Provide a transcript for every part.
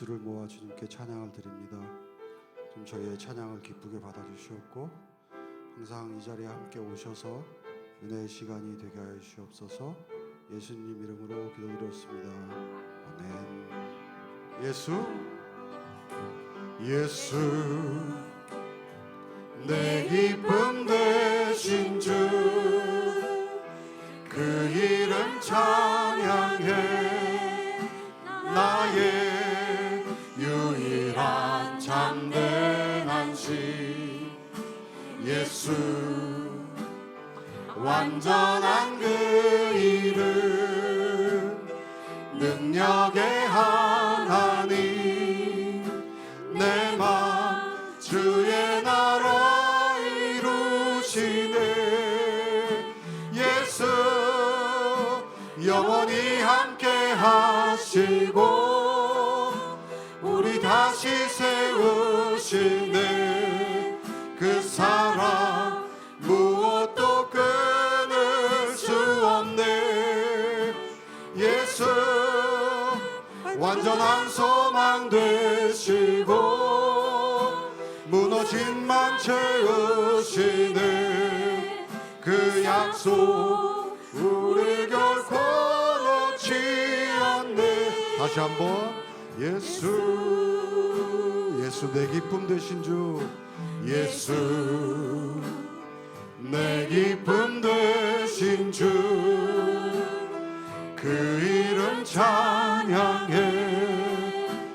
주를 모아 주님께 찬양을 드립니다. 좀 저희의 찬양을 기쁘게 받아주시옵고 항상 이 자리에 함께 오셔서 은혜의 시간이 되게 하여 주시옵소서. 예수님 이름으로 기도드렸습니다. 아멘. 예수 내 기쁨 되신 주 그 이름 찬양해 나의 유일한 참된 안식 예수 완전한 그 이름 능력의 하나님 내 맘 주의 나라 이루시네 예수 영원히 함께 하시고 우리 다시 세우시네 그 사랑 무엇도 끊을 수 없네 예수 완전한 소망 되시고 무너진 맘 채우시네 그 약속 우리 결코 놓지 않네 다시 한번 예수 내 기쁨 되신 주 예수 내 기쁨 되신 주 그 이름 찬양해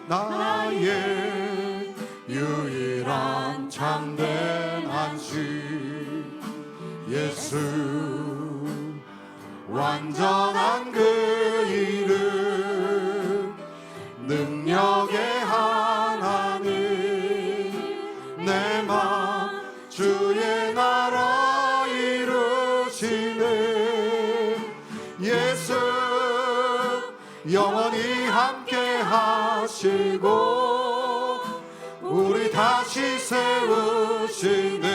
나의 유일한 참된 안식 예수 완전한 그 이름 능력의 하나님 내 맘 주의 나라 이루시네 예수 영원히 함께 하시고 우리 다시 세우시네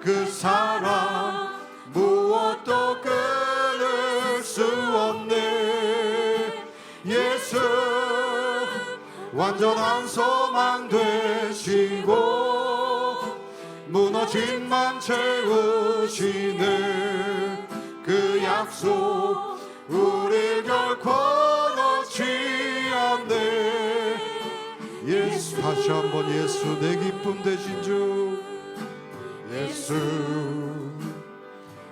그 사랑 무엇도 끊을 수 없네 예수 완전한 소망 되시고 무너진 맘 채우시네 그 약속 우리 결코 놓지 않네 예수 다시 한번 예수 내 기쁨 되신 주 예수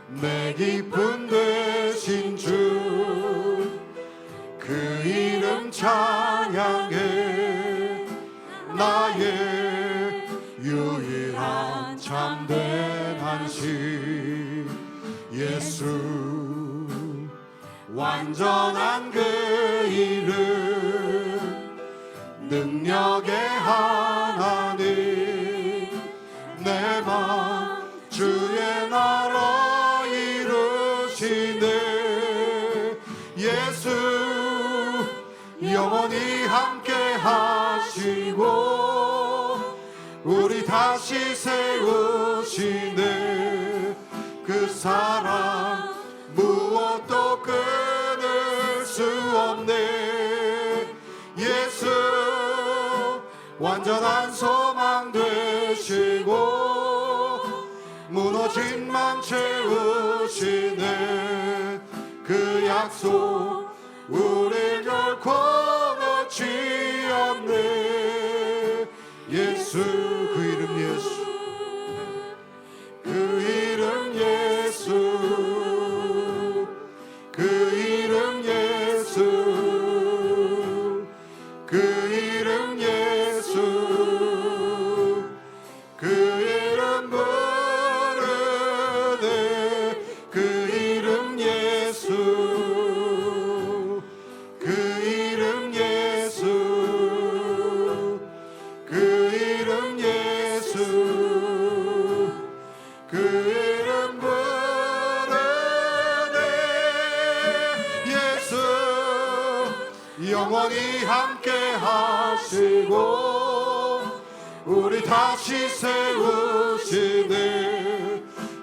내 기쁨 되신 주 그 이름 찬양해 나의 유일한 참된 안식 예수 완전한 그 이름 능력의 하나님 내 맘 주의 나라 이루시네 예수 영원히 함께 하시고 우리 다시 세우시네 그 사랑 무엇도 끊을 수 없네 예수 완전한 소망 되시고 무너진 맘 채우시네 그 약속 우리 결코 놓지 않네 예수 그 이름 예수 그 이름 예수 그 이름 예수 그 이름 예수 그 이름 부르네 그 이름 예수 그 이름 예수 그 이름 예수 그 이름 부르네 예수 영원히 함께 하시고 우리 다시 세우시네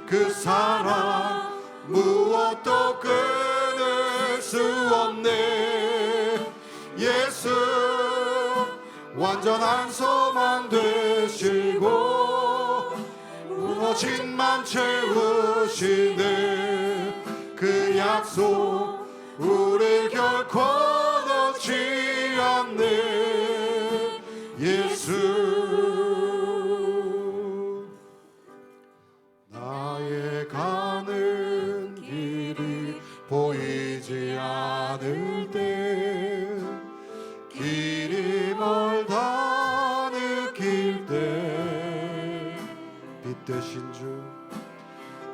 그 사랑 무엇도 끊을 수 없네 예수 완전한 소망 되시고 무너진 맘 채우시네. 그 약속 우릴 결코 놓지 않네. 예수 나의 가는 길이 보이지 않을 때 길이 멀다 느낄 때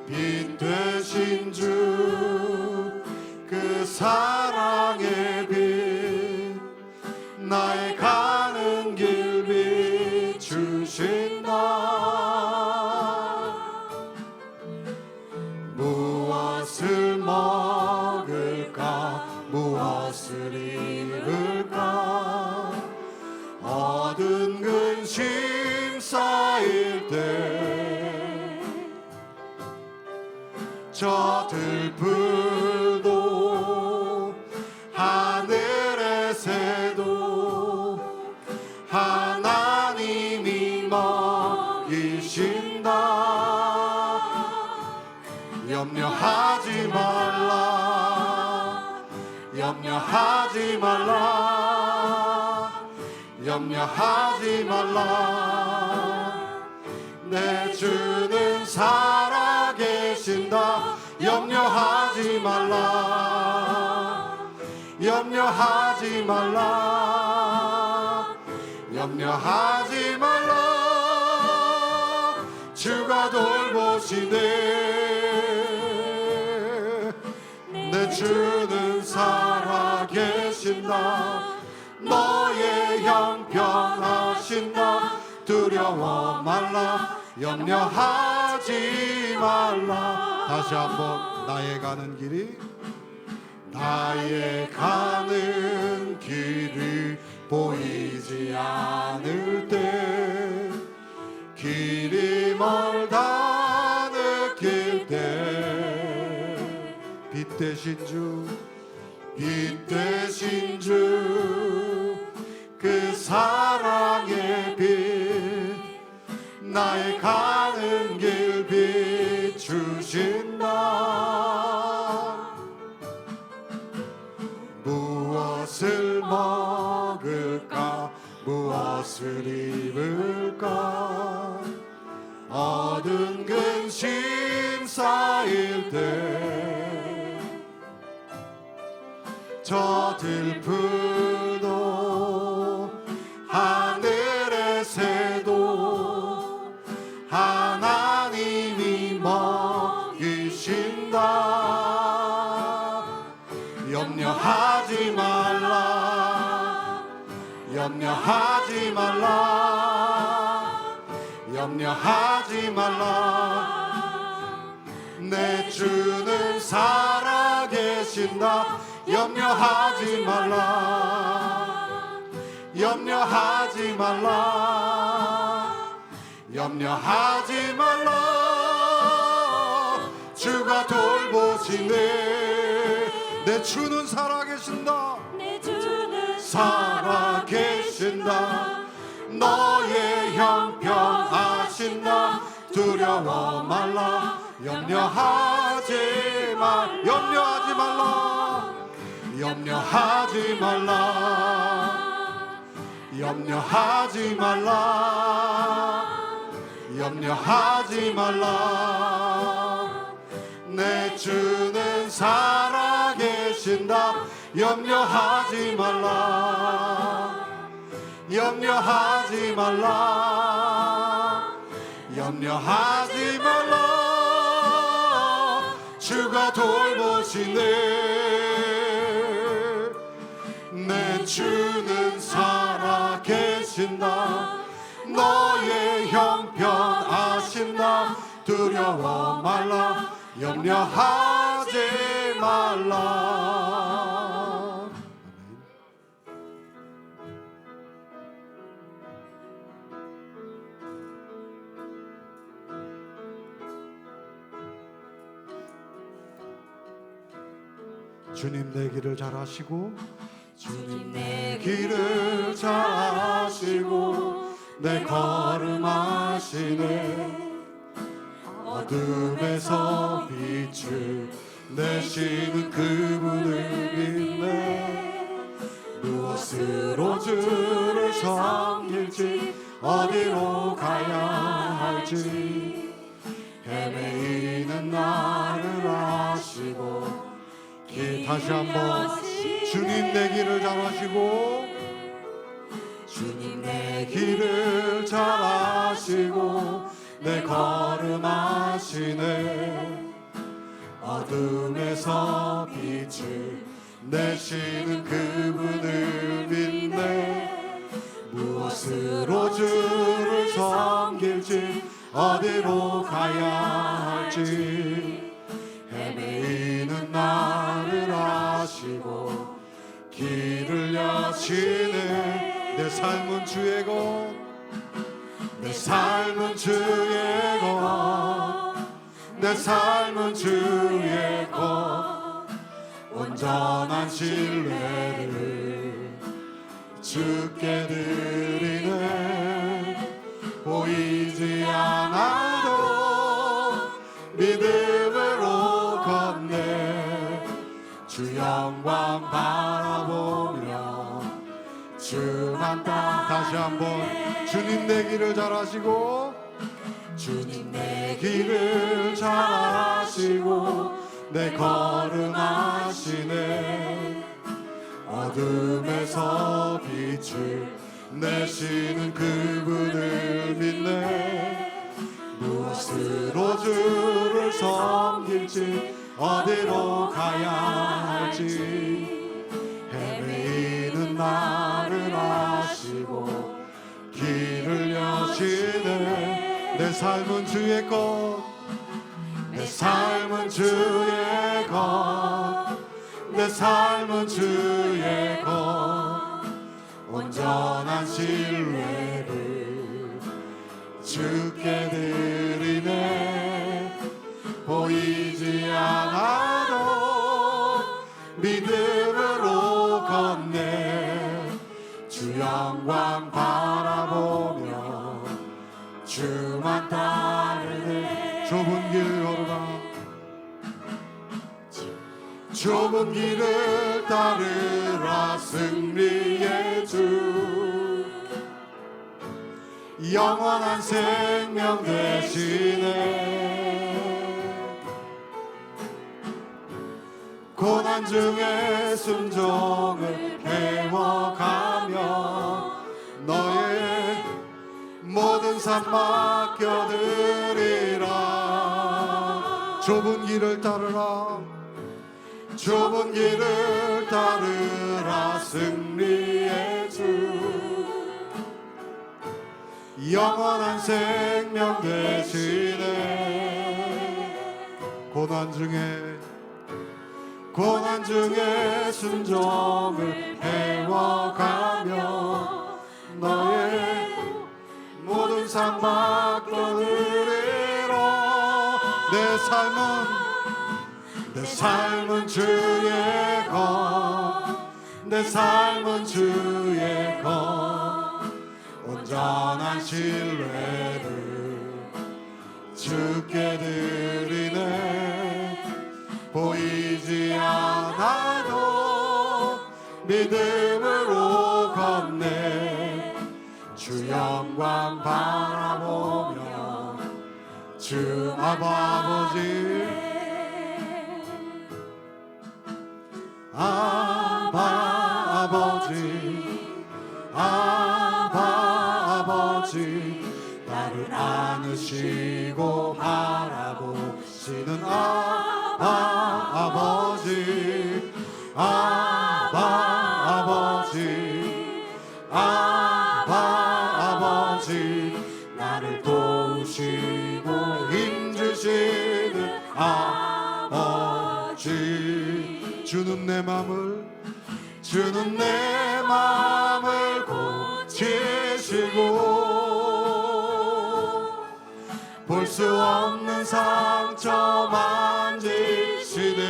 빛 되신 주 그 사랑의 빛 나의 가는 길 비추신다. 무엇을 먹을까 무엇을 입을까 얻은 근심 쌓일 때 저 들풀도 하늘의 새도 하나님이 먹이신다. 염려하지 말라 염려하지 말라 염려하지 말라. 내 주는 살아계신다. 염려하지 말라 염려하지 말라 염려하지 말라. 주가 돌보시네. 내 주는 살아계신다. 너의 형편하신다. 두려워 말라 염려하지 말라. 다시 한번 나의 가는 길이 나의 가는 길이 보이지 않을 때 길이 멀다 느낄 때 빛 되신 주 그 사랑의 빛 나의 가는 길 비추신다. 무엇을 먹을까 무엇을 입을까 얻은 근심 쌓일 때 저 들풀도 하늘의 새도 하나님이 먹이신다. 염려하지 말라 염려하지 말라 염려하지 말라. 내 주는 살아계신다. 염려하지 말라 염려하지 말라 염려하지 말라. 주가 돌보시네. 내 주는 살아계신다. 내 주는 살아계신다. 너의 형편하신다. 두려워 말라 염려하지 말라 염려하지 말라 염려하지 말라 염려하지 말라. 내 주는 살아계신다. 염려하지 말라 염려하지 말라 염려하지 말라. 주가 돌보시네. 내 주는 살아계신다. 너의 형편 아신다. 두려워 말라 염려하지 말라. 주님 내 길을 잘 아시고 주님 내 길을 잘 아시고 잘하시고 내 걸음하시네. 어둠에서 빛을 내시는 그분을 믿네. 무엇으로 주를 섬길지 어디로 가야 할지 헤매이는 나를 아시고 다시 한번 주님 내 길을 잘 아시고 주님 내 길을 잘 아시고 내 걸음 아시네. 어둠에서 빛을 내시는 그분을 믿네. 무엇으로 주를 섬길지 어디로 가야 할지 헤매이는 나를 아시고 길을 여시네. 내 삶은 주의 것, 내 삶은 주의 것, 내 삶은 주의 것. 온전한 신뢰를 주께 드리네. 보이지 않아도 믿음으로 걷네. 주 영광 바라보며 주만 따라. 다시 한번 주님 내 길을 잘 아시고 주님 내 길을 잘 아시고 내 걸음 아시네. 어둠에서 빛을 내시는 그분을 믿네. 무엇으로 주를 섬길지 어디로 가야 할지 헤매이는 나를 아시고 길을 여시네. 내 삶은 주의 것, 내 삶은 주의 것, 내 삶은 주의 것. 온전한 신뢰를 주께 드리네. 보이지 않아도 믿음으로 걷네. 주 영광 바라보며 주만 따르네. 좁은 길 걸어라. 좁은 길을 따르라. 승리의 주 영원한 생명 되시네. 고난 중에 순종을 배워가며 너의 모든 삶 맡겨드리라. 좁은 길을 따르라. 좁은 길을 따르라. 승리의 주 영원한 생명 되시네. 고난 중에 순종을 배워가며 너의 모든 삶 맡겨드리라. 내 삶은 주의 것, 내 삶은 주의 것. 온전한 신뢰를 주께 드리네. 보이지 않아도 믿음으로 걷네. 주 영광 바라보며 주 아버지 아버지 나를 안으시고 바라보시는 아버지 나를 도우시고 힘주시는 아버지. 주는 내 맘을 고치시고 볼 수 없는 상처 만지시네.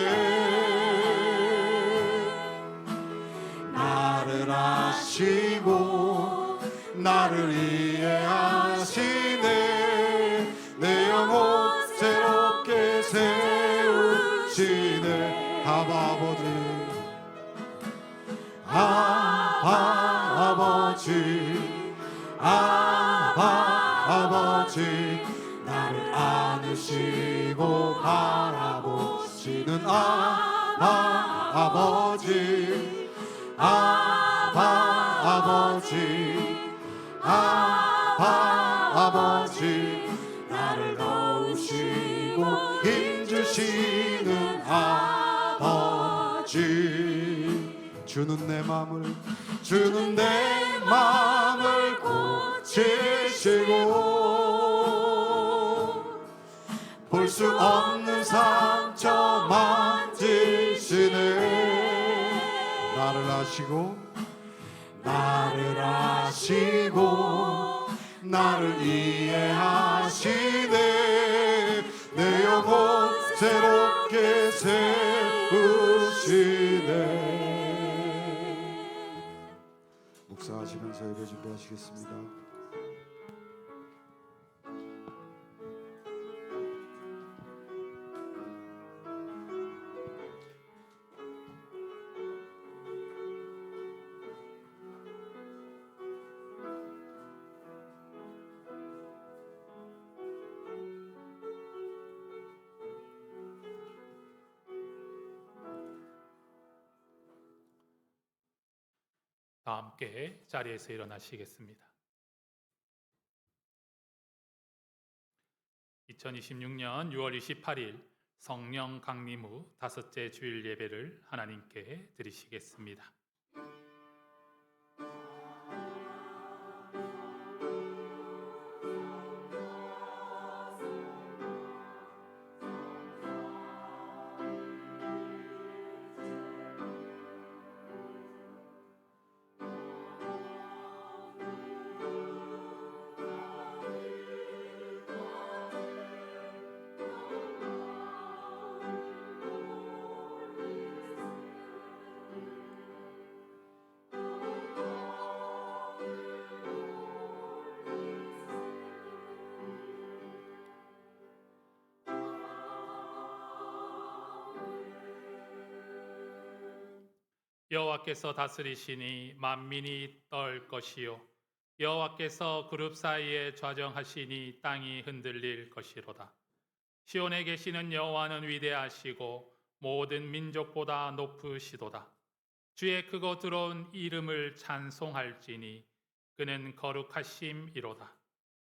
나를 아시고 나를 이해하시네. 내 영혼 새롭게 세우시네. 아버지, 아버지, 아버지, 나를 안으시고 바라보시는 아버지, 아버지, 아버지, 나를 넣으시고 힘주시는 아버지. 주는 내 맘을 고치시고 볼 수 없는 상처 만지시네. 나를 아시고 나를 이해하시네. 내 영혼 새롭게 세우시네. 묵상하시면서 예배 준비하시겠습니다. 다 함께 자리에서 일어나시겠습니다. 2026년 6월 28일 성령 강림 후 다섯째 주일 예배를 하나님께 드리시겠습니다. 여호와께서 다스리시니 만민이 떨 것이요 여호와께서 그룹 사이에 좌정하시니 땅이 흔들릴 것이로다. 시온에 계시는 여호와는 위대하시고 모든 민족보다 높으시도다. 주의 크고 들어온 이름을 찬송할지니 그는 거룩하심이로다.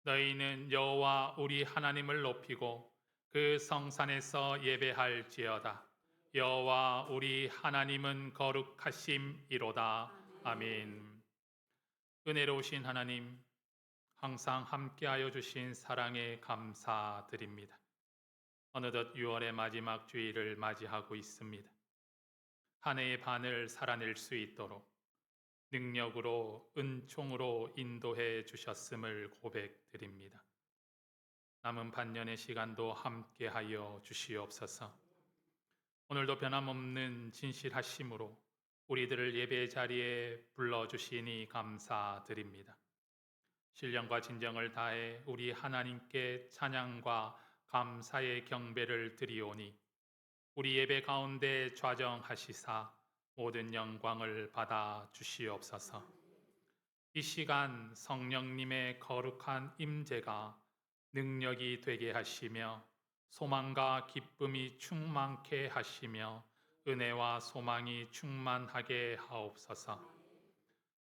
너희는 여호와 우리 하나님을 높이고 그 성산에서 예배할지어다. 여호와 우리 하나님은 거룩하심이로다. 아멘. 은혜로우신 하나님, 항상 함께하여 주신 사랑에 감사드립니다. 어느덧 6월의 마지막 주일을 맞이하고 있습니다. 한 해의 반을 살아낼 수 있도록 능력으로 은총으로 인도해 주셨음을 고백드립니다. 남은 반년의 시간도 함께하여 주시옵소서. 오늘도 변함없는 진실하심으로 우리들을 예배 자리에 불러주시니 감사드립니다. 신령과 진정을 다해 우리 하나님께 찬양과 감사의 경배를 드리오니 우리 예배 가운데 좌정하시사 모든 영광을 받아 주시옵소서. 이 시간 성령님의 거룩한 임재가 능력이 되게 하시며 소망과 기쁨이 충만케 하시며 은혜와 소망이 충만하게 하옵소서.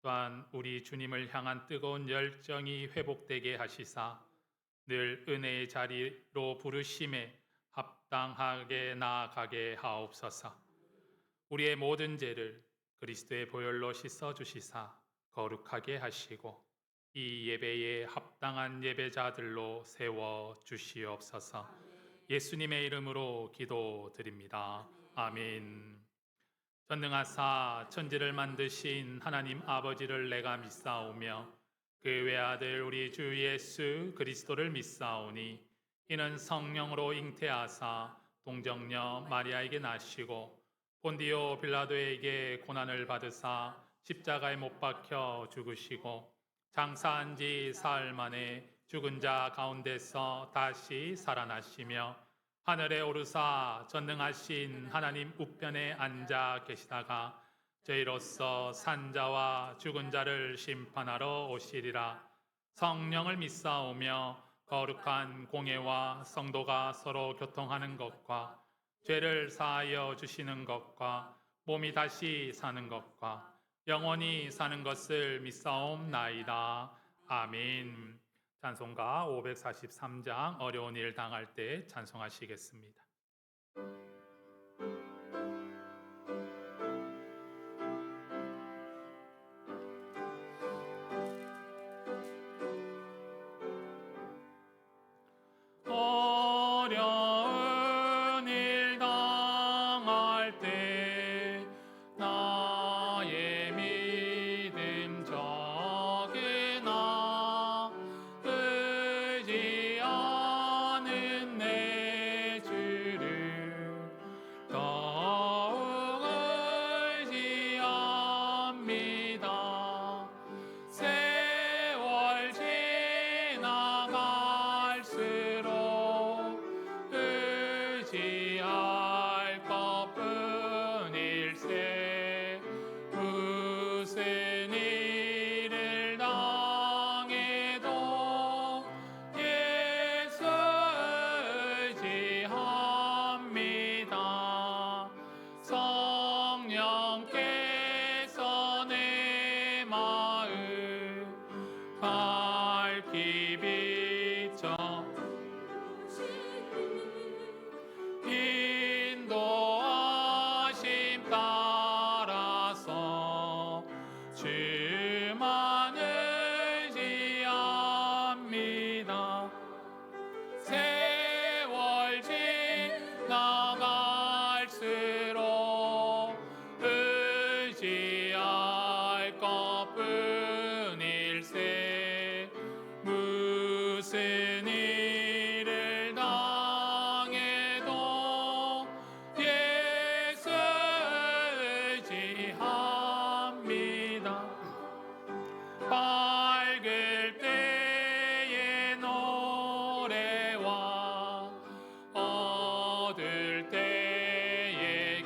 또한 우리 주님을 향한 뜨거운 열정이 회복되게 하시사 늘 은혜의 자리로 부르심에 합당하게 나아가게 하옵소서. 우리의 모든 죄를 그리스도의 보혈로 씻어주시사 거룩하게 하시고 이 예배에 합당한 예배자들로 세워주시옵소서. 예수님의 이름으로 기도드립니다. 아멘. 전능하사 천지를 만드신 하나님 아버지를 내가 믿사오며 그 외아들 우리 주 예수 그리스도를 믿사오니 이는 성령으로 잉태하사 동정녀 마리아에게 나시고 본디오 빌라도에게 고난을 받으사 십자가에 못 박혀 죽으시고 장사한 지 사흘 만에 죽은 자 가운데서 다시 살아나시며 하늘에 오르사 전능하신 하나님 우편에 앉아 계시다가 저희로서 산자와 죽은 자를 심판하러 오시리라. 성령을 믿사오며 거룩한 공예와 성도가 서로 교통하는 것과 죄를 사하여 주시는 것과 몸이 다시 사는 것과 영원히 사는 것을 믿사옵나이다. 아멘. 찬송가 543장 어려운 일 당할 때 찬송하시겠습니다. 어려운 일 당할 때 나의 믿음 적으나 의지하는 내 주를 더욱 의지합니다. 세월 지나갈수록 의지할 것뿐일세. 무슨 일을 당해도 예수 의지합니다. 성령께서 내 마음 밝히 비춰 인도하심 따라서 주만 의지합니다. 세월 지나갈수록 의지할 것뿐일세. 무슨 일을 당해도 예수 의지합니다. 밝을 때의 노래와 어두울 때의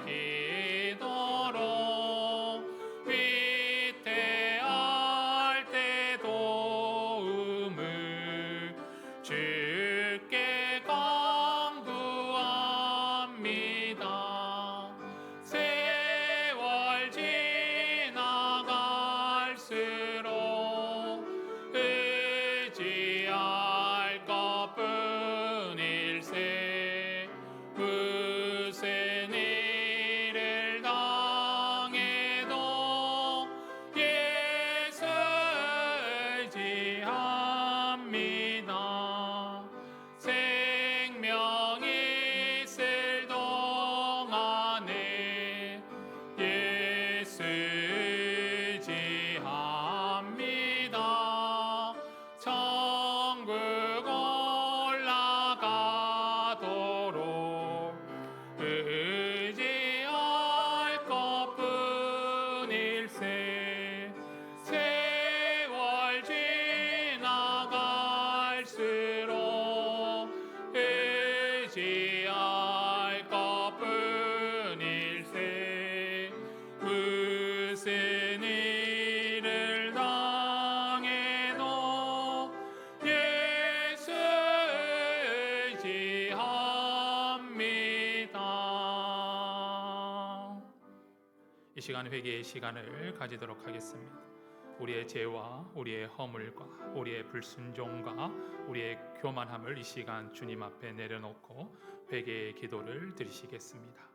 기도로 위태할 때 도움을 주께 간구합니다. 세월 지나갈수록 의지할 것뿐일세. 무슨 일을 당해도 예수 의지합니다. 생명이 있을 동안에 예수 의지합니다. 천국 올라가도록 의지할 것뿐일세. 세월 지나갈수록 의지할 것뿐일세. 무슨 일을 당해도 예수 의지합니다. 이 시간 회개의 시간을 가지도록 하겠습니다. 우리의 죄와 우리의 허물과 우리의 불순종과 우리의 교만함을 이 시간 주님 앞에 내려놓고 회개의 기도를 드리시겠습니다.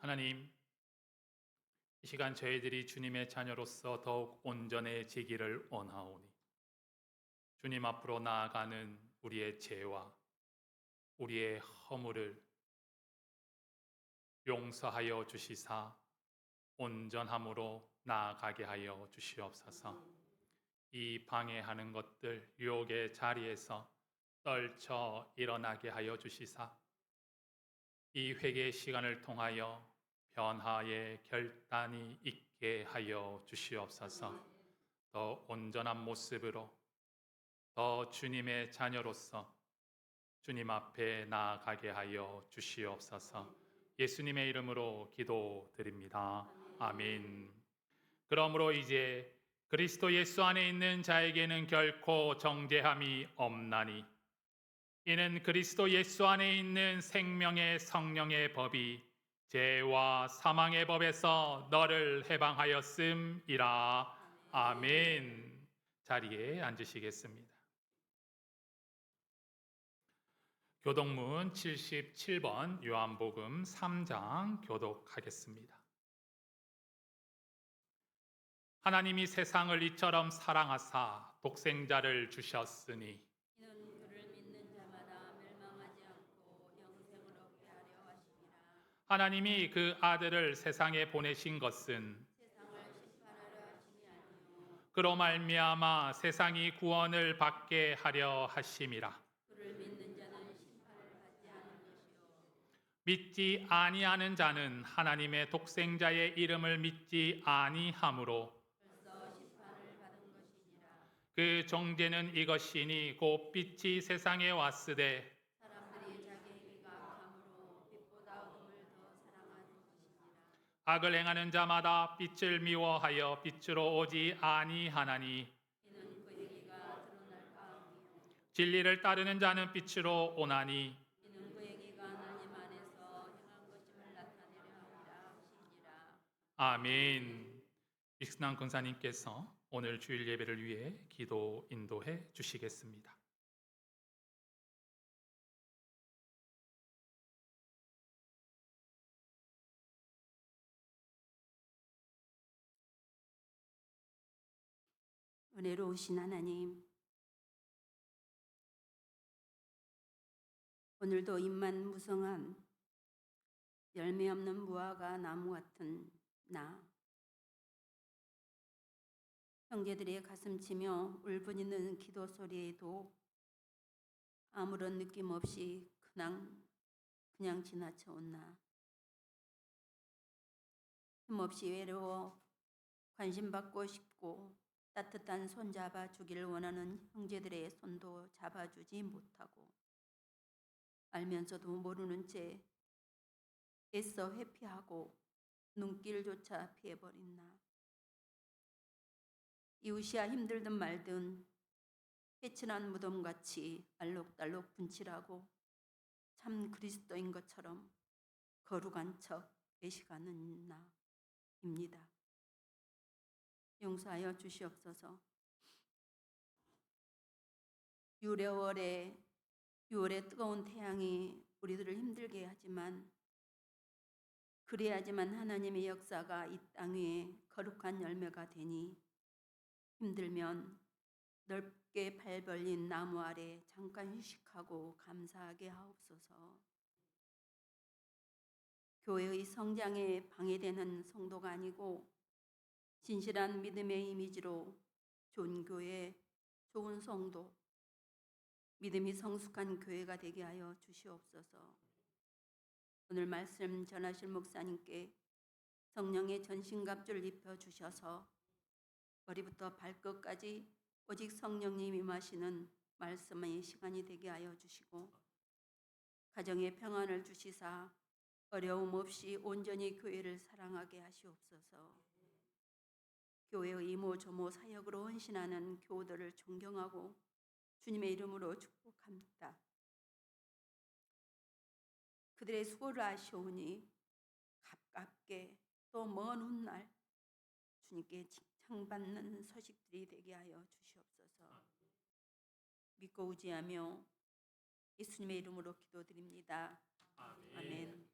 하나님, 이 시간 저희들이 주님의 자녀로서 더욱 온전해지기를 원하오니 주님 앞으로 나아가는 우리의 죄와 우리의 허물을 용서하여 주시사 온전함으로 나아가게 하여 주시옵소서. 이 방해하는 것들, 유혹의 자리에서 떨쳐 일어나게 하여 주시사 이 회개의 시간을 통하여 변화의 결단이 있게 하여 주시옵소서. 더 온전한 모습으로 더 주님의 자녀로서 주님 앞에 나아가게 하여 주시옵소서. 예수님의 이름으로 기도드립니다. 아멘. 그러므로 이제 그리스도 예수 안에 있는 자에게는 결코 정죄함이 없나니 이는 그리스도 예수 안에 있는 생명의 성령의 법이 죄와 사망의 법에서 너를 해방하였음이라. 아멘. 자리에 앉으시겠습니다. 교독문 77번 요한복음 3장 교독하겠습니다. 하나님이 세상을 이처럼 사랑하사 독생자를 주셨으니 이는 그를 믿는 자마다 멸망하지 않고 영생을 얻게 하려 하심이라. 하나님이 그 아들을 세상에 보내신 것은 세상을 심판하려 하심이 아니요 그로 말미암아 세상이 구원을 받게 하려 하심이라. 그를 믿는 자는 심판을 받지 않은 것이요 믿지 아니하는 자는 하나님의 독생자의 이름을 믿지 아니하므로 벌써 심판을 받은 것이니라. 그 정죄는 이것이니 곧 빛이 세상에 왔으되 사람들이 자기 행위가 악함으로 빛보다 어둠을 더 사랑하는 것이니라. 악을 행하는 자마다 빛을 미워하여 빛으로 오지 아니하나니 이는 그 행위가 드러날 까닭이요 진리를 따르는 자는 빛으로 오나니 이는 그 행위가 하나님 안에서 행한 것임을 나타내려 함이라 하시니라. 아멘. 익순환 권사님께서 오늘 주일 예배를 위해 기도 인도해 주시겠습니다. 은혜로우신 하나님, 오늘도 잎만 무성한 열매 없는 무화과 나무 같은 나, 형제들의 가슴 치며 울부짖는 기도 소리에도 아무런 느낌 없이 그냥 지나쳐온 나, 힘없이 외로워 관심받고 싶고 따뜻한 손 잡아주길 원하는 형제들의 손도 잡아주지 못하고 알면서도 모르는 채 애써 회피하고 눈길조차 피해버린 나. 이웃이야 힘들든 말든 해친한 무덤같이 알록달록 분칠하고 참 그리스도인 것처럼 거룩한 척 애시가는 나입니다. 용서하여 주시옵소서. 6월의 뜨거운 태양이 우리들을 힘들게 하지만 그래야지만 하나님의 역사가 이 땅 위에 거룩한 열매가 되니 힘들면 넓게 발 벌린 나무 아래 잠깐 휴식하고 감사하게 하옵소서. 교회의 성장에 방해되는 성도가 아니고 진실한 믿음의 이미지로 좋은 교회, 좋은 성도, 믿음이 성숙한 교회가 되게 하여 주시옵소서. 오늘 말씀 전하실 목사님께 성령의 전신갑주를 입혀주셔서 머리부터 발끝까지 오직 성령님이 임하시는 말씀의 시간이 되게 하여 주시고 가정의 평안을 주시사 어려움 없이 온전히 교회를 사랑하게 하시옵소서. 교회의 이모 조모 사역으로 헌신하는 교우들을 존경하고 주님의 이름으로 축복합니다. 그들의 수고를 아시오니 가깝게 또 먼 훗날 주님께 칭찬받는 소식들이 되게 하여 주시옵소서. 믿고 의지하며 예수님의 이름으로 기도드립니다. 아멘.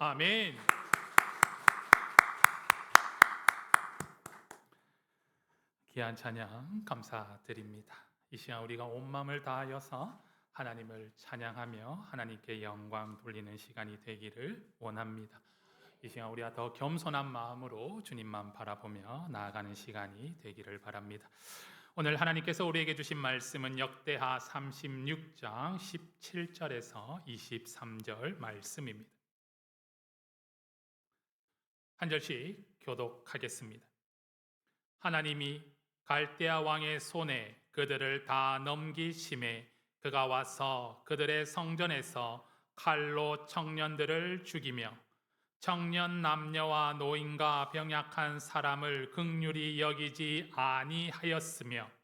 아멘. 귀한 찬양 감사드립니다. 이 시간 우리가 온 마음을 다하여서 하나님을 찬양하며 하나님께 영광 돌리는 시간이 되기를 원합니다. 이 시간 우리가 더 겸손한 마음으로 주님만 바라보며 나아가는 시간이 되기를 바랍니다. 오늘 하나님께서 우리에게 주신 말씀은 역대하 36장 17절에서 23절 말씀입니다. 한 절씩 교독하겠습니다. 하나님이 갈대아 왕의 손에 그들을 다 넘기심에 그가 와서 그들의 성전에서 칼로 청년들을 죽이며 청년 남녀와 노인과 병약한 사람을 긍휼히 여기지 아니하였으며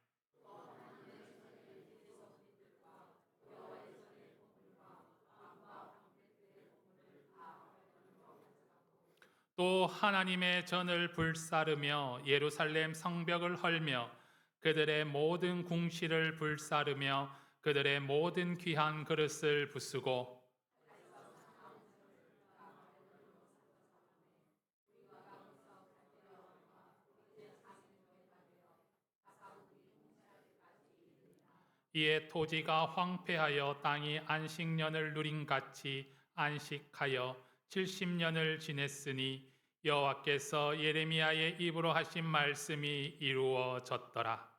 또 하나님의 전을 불사르며 예루살렘 성벽을 헐며 그들의 모든 궁실을 불사르며 그들의 모든 귀한 그릇을 부수고 이에 토지가 황폐하여 땅이 안식년을 누린 같이 안식하여 70년을 지냈으니 여호와께서 예레미야의 입으로 하신 말씀이 이루어졌더라.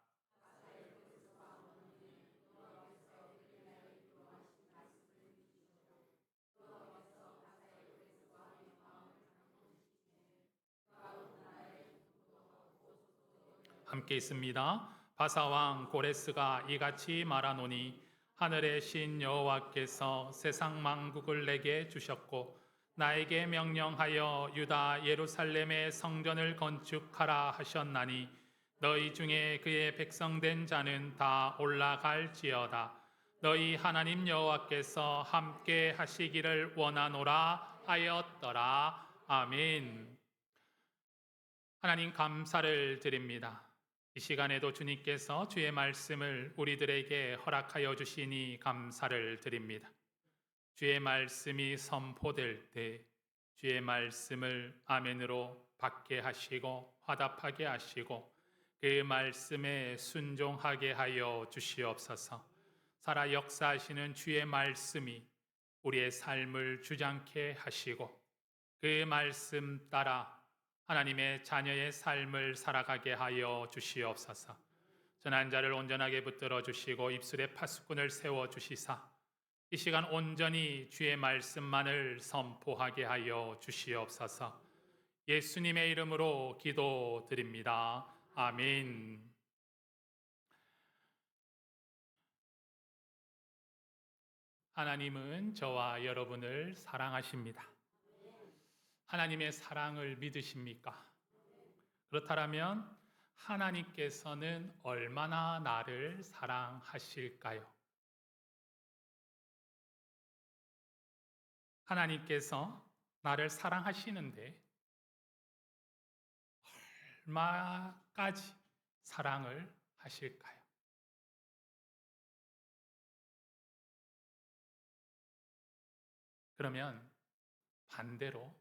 함께 있습니다. 바사왕 고레스가 이같이 말하노니 하늘의 신 여호와께서 세상 만국을 내게 주셨고 나에게 명령하여 유다 예루살렘의 성전을 건축하라 하셨나니 너희 중에 그의 백성된 자는 다 올라갈지어다. 너희 하나님 여호와께서 함께 하시기를 원하노라 하였더라. 아멘. 하나님 감사를 드립니다. 이 시간에도 주님께서 주의 말씀을 우리들에게 허락하여 주시니 감사를 드립니다. 주의 말씀이 선포될 때 주의 말씀을 아멘으로 받게 하시고 화답하게 하시고 그 말씀에 순종하게 하여 주시옵소서. 살아 역사하시는 주의 말씀이 우리의 삶을 주장케 하시고 그 말씀 따라 하나님의 자녀의 삶을 살아가게 하여 주시옵소서. 전한 자를 온전하게 붙들어 주시고 입술에 파수꾼을 세워 주시사 이 시간 온전히 주의 말씀만을 선포하게 하여 주시옵소서. 예수님의 이름으로 기도드립니다. 아멘. 하나님은 저와 여러분을 사랑하십니다. 하나님의 사랑을 믿으십니까? 그렇다면 하나님께서는 얼마나 나를 사랑하실까요? 하나님께서 나를 사랑하시는데 얼마까지 사랑을 하실까요? 그러면 반대로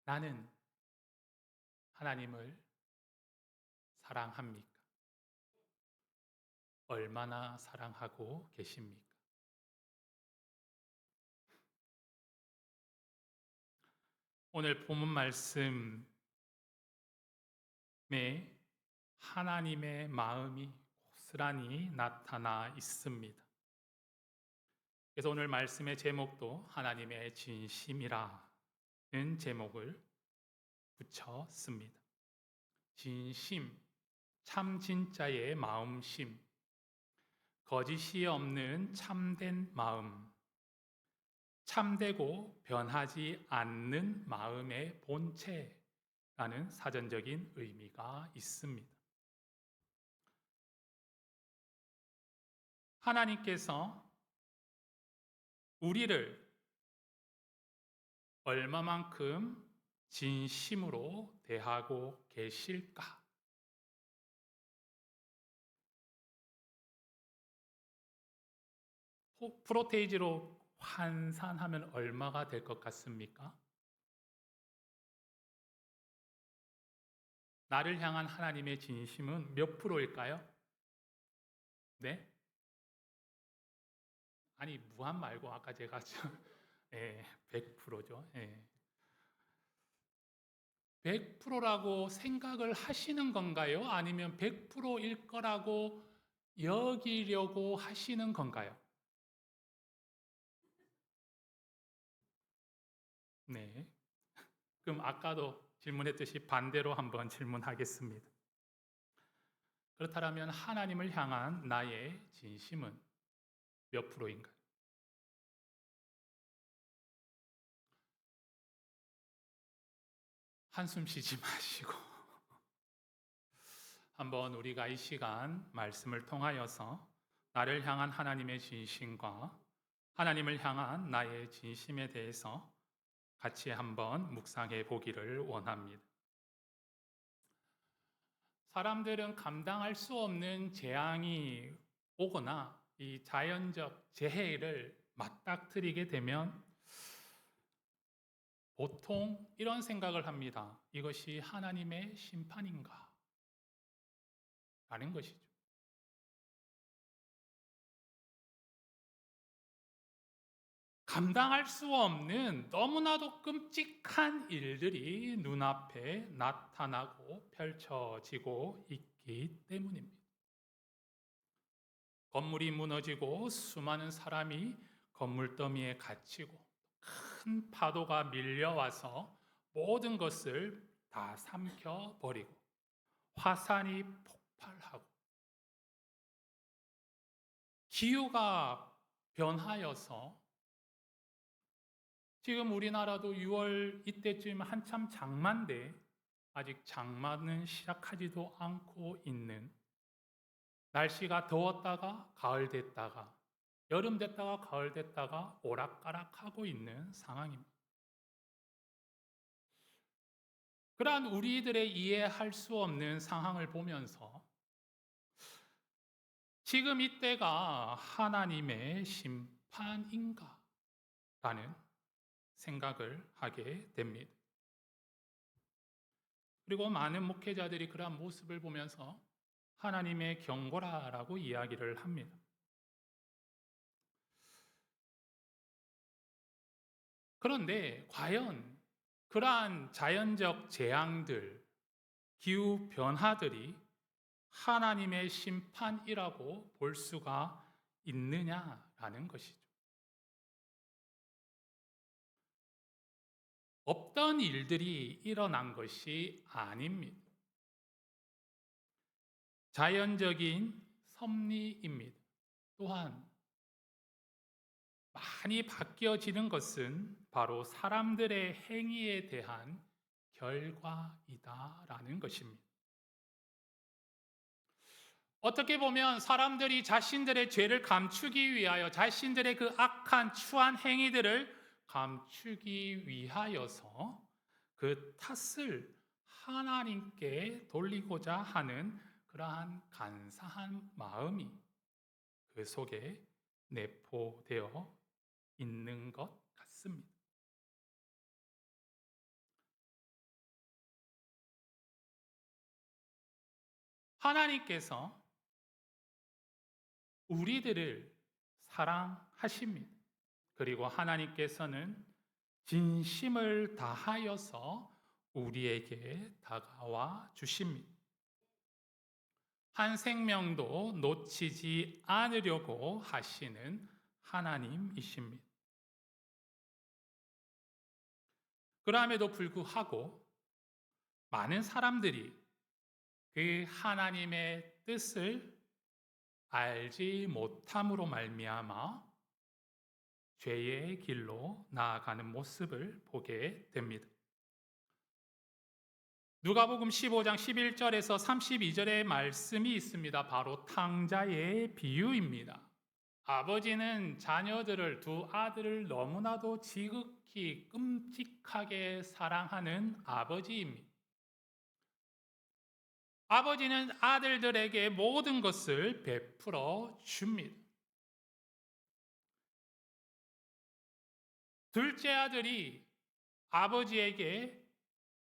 나는 하나님을 사랑합니까? 얼마나 사랑하고 계십니까? 오늘 본문 말씀에 하나님의 마음이 고스란히 나타나 있습니다. 그래서 오늘 말씀의 제목도 하나님의 진심이라는 제목을 붙였습니다. 진심, 참 진짜의 마음심, 거짓이 없는 참된 마음, 참되고 변하지 않는 마음의 본체라는 사전적인 의미가 있습니다. 하나님께서 우리를 얼마만큼 진심으로 대하고 계실까? 프로테이지로 환산하면 얼마가 될 것 같습니까? 나를 향한 하나님의 진심은 몇 프로일까요? 네? 아니 무한 말고 아까 제가 100%죠. 100%라고 생각을 하시는 건가요? 아니면 100%일 거라고 여기려고 하시는 건가요? 네. 그럼 아까도 질문했듯이 반대로 한번 질문하겠습니다. 그렇다면 하나님을 향한 나의 진심은 몇 프로인가요? 한숨 쉬지 마시고 한번 우리가 이 시간 말씀을 통하여서 나를 향한 하나님의 진심과 하나님을 향한 나의 진심에 대해서 같이 한번 묵상해 보기를 원합니다. 사람들은 감당할 수 없는 재앙이 오거나 이 자연적 재해를 맞닥뜨리게 되면 보통 이런 생각을 합니다. 이것이 하나님의 심판인가? 라는 것이죠. 감당할 수 없는 너무나도 끔찍한 일들이 눈앞에 나타나고 펼쳐지고 있기 때문입니다. 건물이 무너지고 수많은 사람이 건물 더미에 갇히고 큰 파도가 밀려와서 모든 것을 다 삼켜버리고 화산이 폭발하고 기후가 변하여서 지금 우리나라도 6월 이때쯤 한참 장마인데 아직 장마는 시작하지도 않고 있는, 날씨가 더웠다가 가을 됐다가 여름 됐다가 가을 됐다가 오락가락하고 있는 상황입니다. 그러한 우리들의 이해할 수 없는 상황을 보면서 지금 이때가 하나님의 심판인가? 라는 생각을 하게 됩니다. 그리고 많은 목회자들이 그러한 모습을 보면서 하나님의 경고라라고 이야기를 합니다. 그런데 과연 그러한 자연적 재앙들, 기후 변화들이 하나님의 심판이라고 볼 수가 있느냐라는 것이죠. 없던 일들이 일어난 것이 아닙니다. 자연적인 섭리입니다. 또한 많이 바뀌어지는 것은 바로 사람들의 행위에 대한 결과이다라는 것입니다. 어떻게 보면 사람들이 자신들의 죄를 감추기 위하여 자신들의 그 악한 추한 행위들을 감추기 위하여서 그 탓을 하나님께 돌리고자 하는 그러한 간사한 마음이 그 속에 내포되어 있는 것 같습니다. 하나님께서 우리들을 사랑하십니다. 그리고 하나님께서는 진심을 다하여서 우리에게 다가와 주십니다. 한 생명도 놓치지 않으려고 하시는 하나님이십니다. 그럼에도 불구하고 많은 사람들이 그 하나님의 뜻을 알지 못함으로 말미암아 죄의 길로 나아가는 모습을 보게 됩니다. 누가복음 15장 11절에서 32절의 말씀이 있습니다. 바로 탕자의 비유입니다. 아버지는 자녀들을, 두 아들을 너무나도 지극히 끔찍하게 사랑하는 아버지입니다. 아버지는 아들들에게 모든 것을 베풀어 줍니다. 둘째 아들이 아버지에게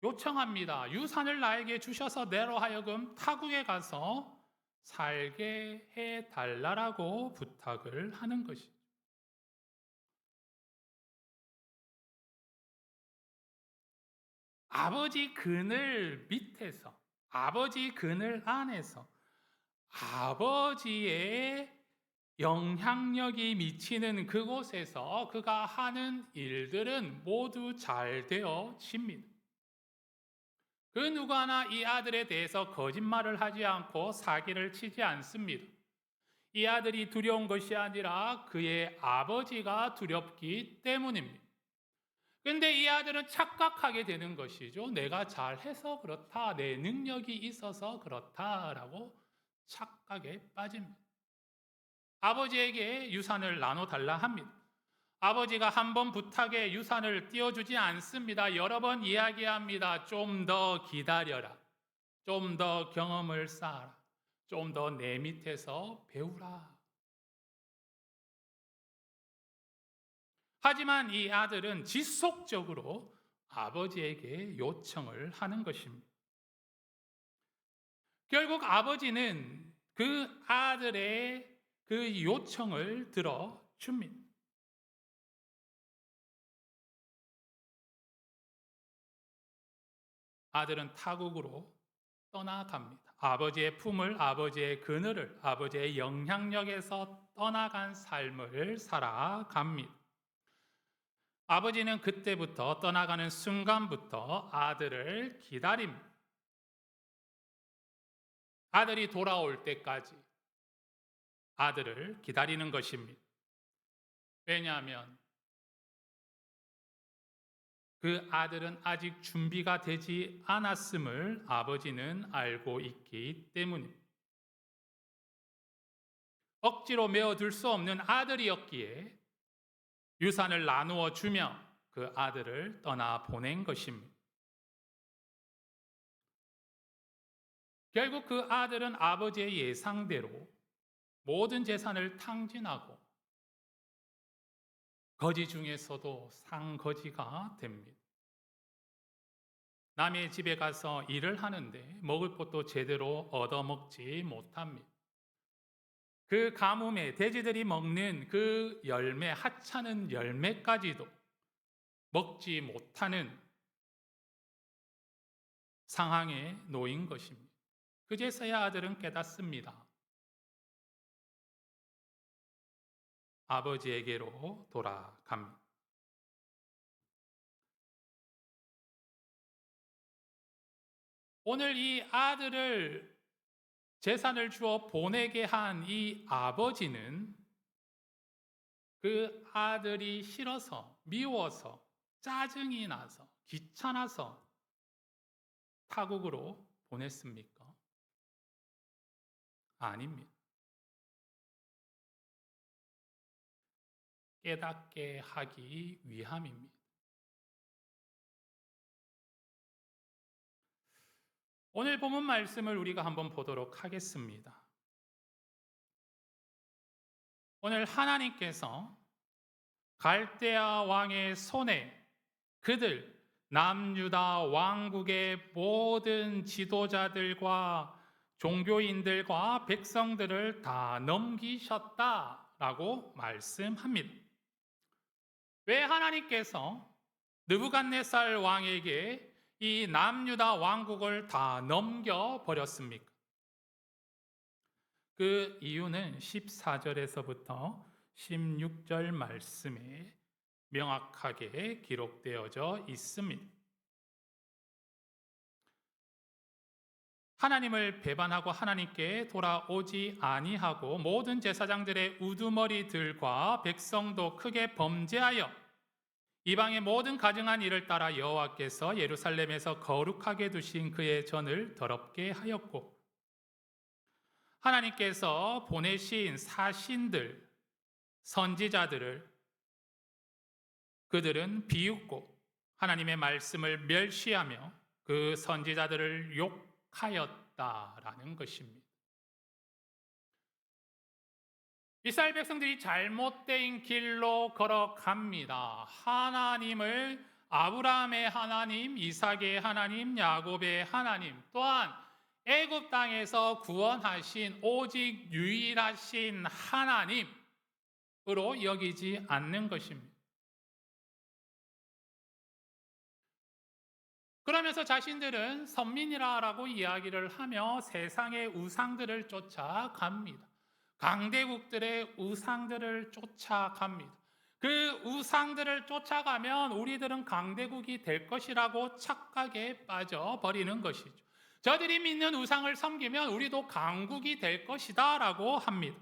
요청합니다. 유산을 나에게 주셔서 내로 하여금 타국에 가서 살게 해달라고 부탁을 하는 것이죠. 아버지 그늘 밑에서, 아버지 그늘 안에서 아버지의 영향력이 미치는 그곳에서 그가 하는 일들은 모두 잘 되어집니다. 그 누구 하나 이 아들에 대해서 거짓말을 하지 않고 사기를 치지 않습니다. 이 아들이 두려운 것이 아니라 그의 아버지가 두렵기 때문입니다. 근데 이 아들은 착각하게 되는 것이죠. 내가 잘해서 그렇다, 내 능력이 있어서 그렇다라고 착각에 빠집니다. 아버지에게 유산을 나눠달라 합니다. 아버지가 한 번 부탁에 유산을 띄워주지 않습니다. 여러 번 이야기합니다. 좀 더 기다려라. 좀 더 경험을 쌓아라. 좀 더 내 밑에서 배우라. 하지만 이 아들은 지속적으로 아버지에게 요청을 하는 것입니다. 결국 아버지는 그 아들의 그 요청을 들어줍니다. 아들은 타국으로 떠나갑니다. 아버지의 품을, 아버지의 그늘을, 아버지의 영향력에서 떠나간 삶을 살아갑니다. 아버지는 그때부터 떠나가는 순간부터 아들을 기다립니다. 아들이 돌아올 때까지 아들을 기다리는 것입니다. 왜냐하면 그 아들은 아직 준비가 되지 않았음을 아버지는 알고 있기 때문입니다. 억지로 메어둘 수 없는 아들이었기에 유산을 나누어 주며 그 아들을 떠나 보낸 것입니다. 결국 그 아들은 아버지의 예상대로 모든 재산을 탕진하고 거지 중에서도 상거지가 됩니다. 남의 집에 가서 일을 하는데 먹을 것도 제대로 얻어먹지 못합니다. 그 가뭄에 돼지들이 먹는 그 열매, 하찮은 열매까지도 먹지 못하는 상황에 놓인 것입니다. 그제서야 아들은 깨닫습니다. 아버지에게로 돌아갑니다. 오늘 이 아들을 재산을 주어 보내게 한 이 아버지는 그 아들이 싫어서, 미워서, 짜증이 나서, 귀찮아서 타국으로 보냈습니까? 아닙니다. 깨닫게 하기 위함입니다. 오늘 본문 말씀을 우리가 한번 보도록 하겠습니다. 오늘 하나님께서 갈대아 왕의 손에 그들 남유다 왕국의 모든 지도자들과 종교인들과 백성들을 다 넘기셨다라고 말씀합니다. 왜 하나님께서 느부갓네살 왕에게 이 남유다 왕국을 다 넘겨버렸습니까? 그 이유는 14절에서부터 16절 말씀에 명확하게 기록되어져 있습니다. 하나님을 배반하고 하나님께 돌아오지 아니하고 모든 제사장들의 우두머리들과 백성도 크게 범죄하여 이방의 모든 가증한 일을 따라 여호와께서 예루살렘에서 거룩하게 두신 그의 전을 더럽게 하였고 하나님께서 보내신 사신들, 선지자들을 그들은 비웃고 하나님의 말씀을 멸시하며 그 선지자들을 욕하였다라는 것입니다. 이스라엘 백성들이 잘못된 길로 걸어갑니다. 하나님을 아브라함의 하나님, 이삭의 하나님, 야곱의 하나님, 또한 애굽 땅에서 구원하신 오직 유일하신 하나님으로 여기지 않는 것입니다. 그러면서 자신들은 선민이라고 이야기를 하며 세상의 우상들을 쫓아갑니다. 강대국들의 우상들을 쫓아갑니다. 그 우상들을 쫓아가면 우리들은 강대국이 될 것이라고 착각에 빠져버리는 것이죠. 저들이 믿는 우상을 섬기면 우리도 강국이 될 것이다 라고 합니다.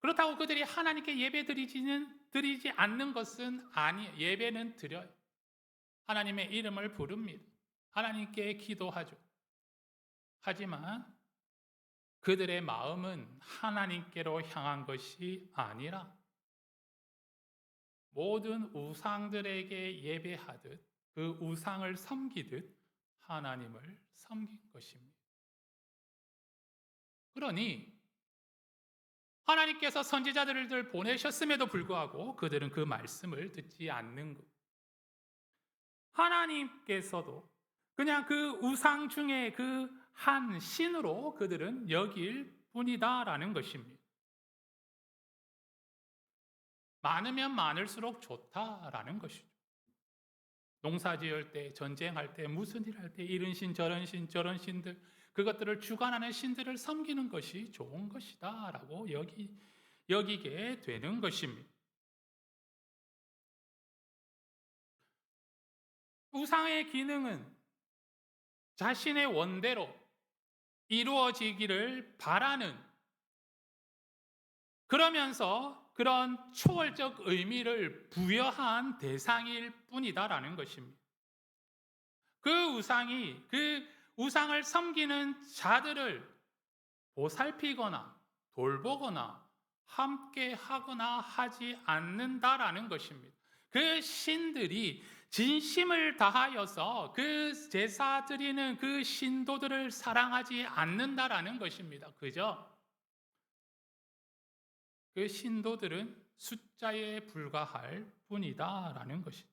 그렇다고 그들이 하나님께 예배 드리지 않는 것은 아니에요. 예배는 드려요. 하나님의 이름을 부릅니다. 하나님께 기도하죠. 하지만 그들의 마음은 하나님께로 향한 것이 아니라 모든 우상들에게 예배하듯 그 우상을 섬기듯 하나님을 섬긴 것입니다. 그러니 하나님께서 선지자들을 보내셨음에도 불구하고 그들은 그 말씀을 듣지 않는 것. 하나님께서도 그냥 그 우상 중에 그 한 신으로 그들은 여길 뿐이다라는 것입니다. 많으면 많을수록 좋다라는 것이죠. 농사 지을 때, 전쟁할 때, 무슨 일 할 때 이런 신, 저런 신, 저런 신들 그것들을 주관하는 신들을 섬기는 것이 좋은 것이다라고 여기게 되는 것입니다. 우상의 기능은 자신의 원대로 이루어지기를 바라는, 그러면서 그런 초월적 의미를 부여한 대상일 뿐이다라는 것입니다. 그 우상을 섬기는 자들을 보살피거나 돌보거나 함께 하거나 하지 않는다라는 것입니다. 그 신들이 진심을 다하여서 그 제사 드리는 그 신도들을 사랑하지 않는다라는 것입니다. 그죠? 그 신도들은 숫자에 불과할 뿐이다라는 것이죠.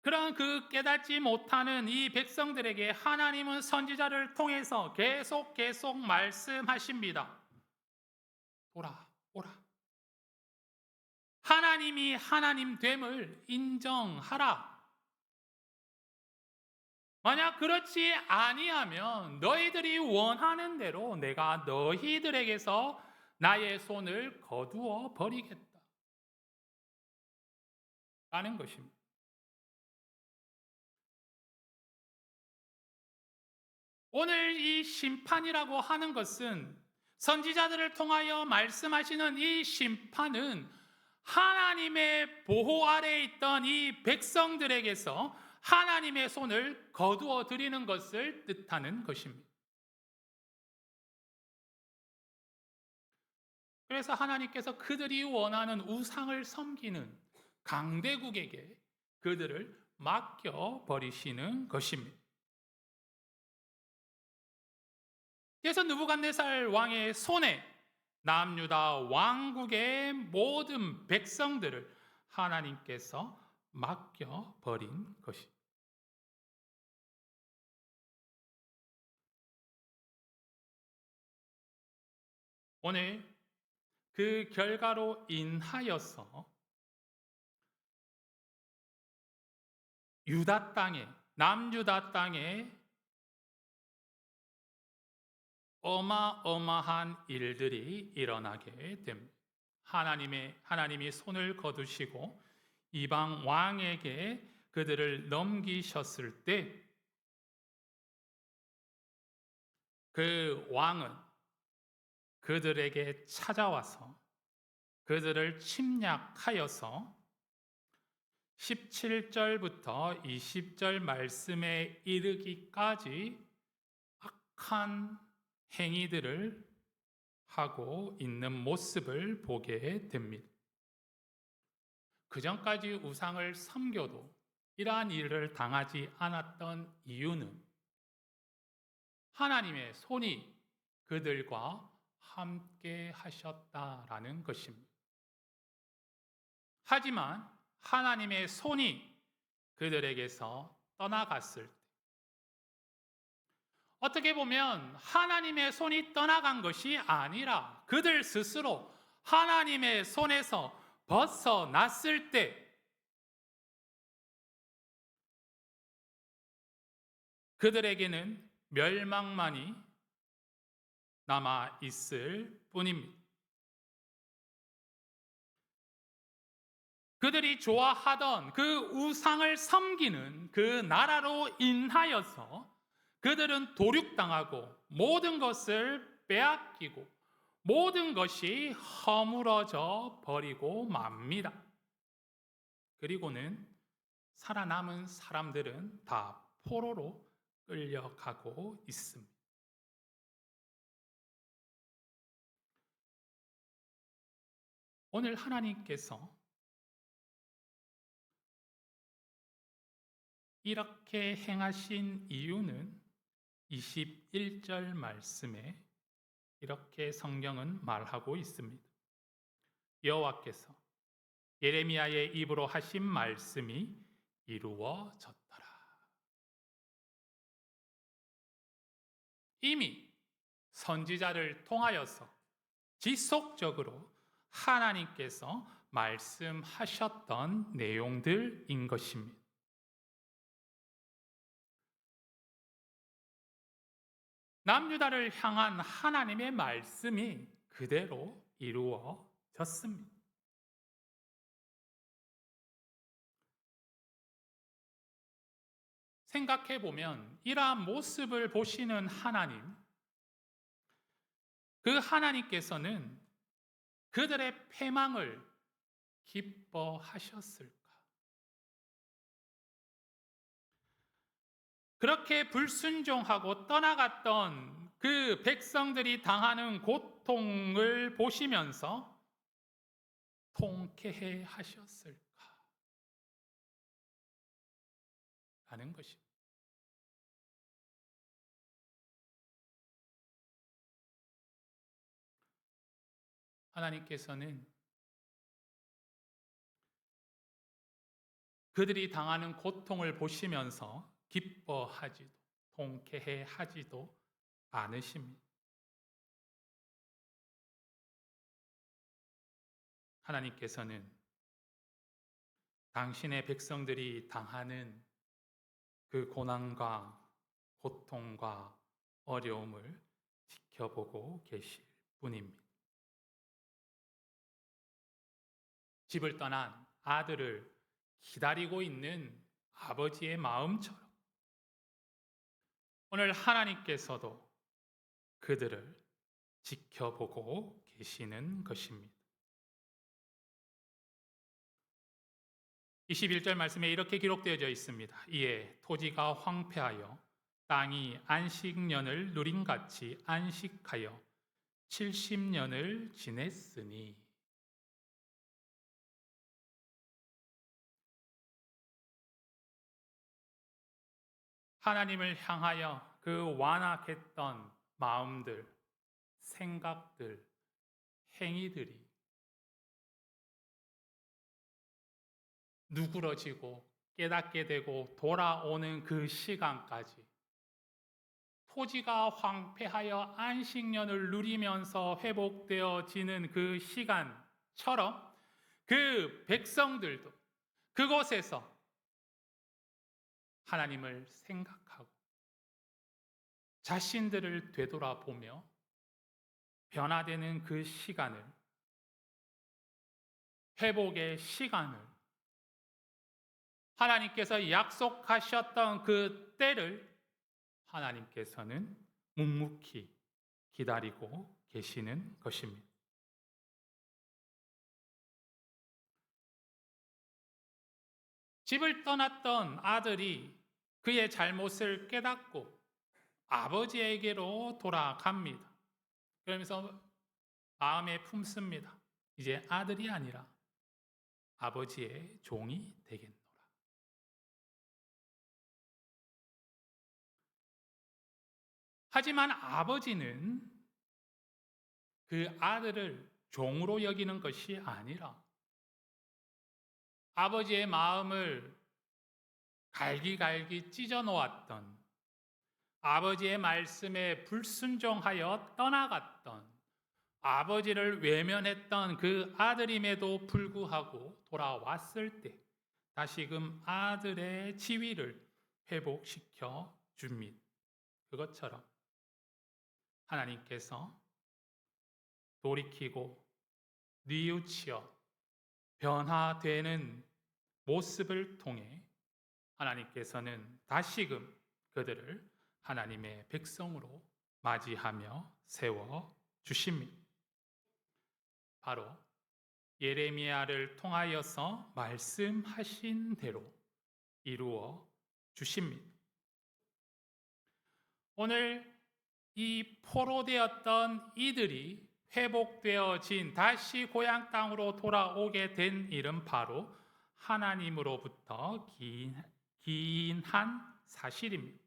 그런 그 깨닫지 못하는 이 백성들에게 하나님은 선지자를 통해서 계속 말씀하십니다. 돌아오라. 하나님이 하나님됨을 인정하라. 만약 그렇지 아니하면 너희들이 원하는 대로 내가 너희들에게서 나의 손을 거두어 버리겠다 라는 것입니다. 오늘 이 심판이라고 하는 것은 선지자들을 통하여 말씀하시는 이 심판은 하나님의 보호 아래에 있던 이 백성들에게서 하나님의 손을 거두어 드리는 것을 뜻하는 것입니다. 그래서 하나님께서 그들이 원하는 우상을 섬기는 강대국에게 그들을 맡겨 버리시는 것입니다. 그래서 느부갓네살 왕의 손에 남유다 왕국의 모든 백성들을 하나님께서 맡겨 버린 것입니다. 오늘 그 결과로 인하여서 유다 땅에, 남유다 땅에 어마어마한 일들이 일어나게 됩니다. 하나님이 손을 거두시고 이방 왕에게 그들을 넘기셨을 때 그 왕은 그들에게 찾아와서 그들을 침략하여서 17절부터 20절 말씀에 이르기까지 악한 행위들을 하고 있는 모습을 보게 됩니다. 그 전까지 우상을 섬겨도 이러한 일을 당하지 않았던 이유는 하나님의 손이 그들과 함께 하셨다라는 것입니다. 하지만 하나님의 손이 그들에게서 떠나갔을 때, 어떻게 보면 하나님의 손이 떠나간 것이 아니라 그들 스스로 하나님의 손에서 벗어났을 때 그들에게는 멸망만이 남아 있을 뿐입니다. 그들이 좋아하던 그 우상을 섬기는 그 나라로 인하여서 그들은 도륙당하고 모든 것을 빼앗기고 모든 것이 허물어져 버리고 맙니다. 그리고는 살아남은 사람들은 다 포로로 끌려가고 있습니다. 오늘 하나님께서 이렇게 행하신 이유는 21절 말씀에 이렇게 성경은 말하고 있습니다. 여호와께서 예레미야의 입으로 하신 말씀이 이루어졌더라. 이미 선지자를 통하여서 지속적으로 하나님께서 말씀하셨던 내용들인 것입니다. 남유다를 향한 하나님의 말씀이 그대로 이루어졌습니다. 생각해 보면 이러한 모습을 보시는 하나님, 그 하나님께서는 그들의 패망을 기뻐하셨을까? 그렇게 불순종하고 떠나갔던 그 백성들이 당하는 고통을 보시면서 통쾌해 하셨을까? 라는 것입니다. 하나님께서는 그들이 당하는 고통을 보시면서 기뻐하지도 통쾌해 하지도 않으십니다. 하나님께서는 당신의 백성들이 당하는 그 고난과 고통과 어려움을 지켜보고 계실 뿐입니다. 집을 떠난 아들을 기다리고 있는 아버지의 마음처럼 오늘 하나님께서도 그들을 지켜보고 계시는 것입니다. 21절 말씀에 이렇게 기록되어져 있습니다. 이에 토지가 황폐하여 땅이 안식년을 누린같이 안식하여 70년을 지냈으니. 하나님을 향하여 그 완악했던 마음들, 생각들, 행위들이 누그러지고 깨닫게 되고 돌아오는 그 시간까지 토지가 황폐하여 안식년을 누리면서 회복되어지는 그 시간처럼 그 백성들도 그곳에서 하나님을 생각하고 자신들을 되돌아보며 변화되는 그 시간을, 회복의 시간을, 하나님께서 약속하셨던 그 때를 하나님께서는 묵묵히 기다리고 계시는 것입니다. 집을 떠났던 아들이 그의 잘못을 깨닫고 아버지에게로 돌아갑니다. 그러면서 마음에 품습니다. 이제 아들이 아니라 아버지의 종이 되겠노라. 하지만 아버지는 그 아들을 종으로 여기는 것이 아니라 아버지의 마음을 갈기갈기 찢어 놓았던, 아버지의 말씀에 불순종하여 떠나갔던, 아버지를 외면했던 그 아들임에도 불구하고 돌아왔을 때 다시금 아들의 지위를 회복시켜 줍니다. 그것처럼 하나님께서 돌이키고 뉘우치어 변화되는 모습을 통해 하나님께서는 다시금 그들을 하나님의 백성으로 맞이하며 세워 주십니다. 바로 예레미야를 통하여서 말씀하신 대로 이루어 주십니다. 오늘 이 포로되었던 이들이 회복되어진 다시 고향 땅으로 돌아오게 된 일은 바로 하나님으로부터 기인한 사실입니다.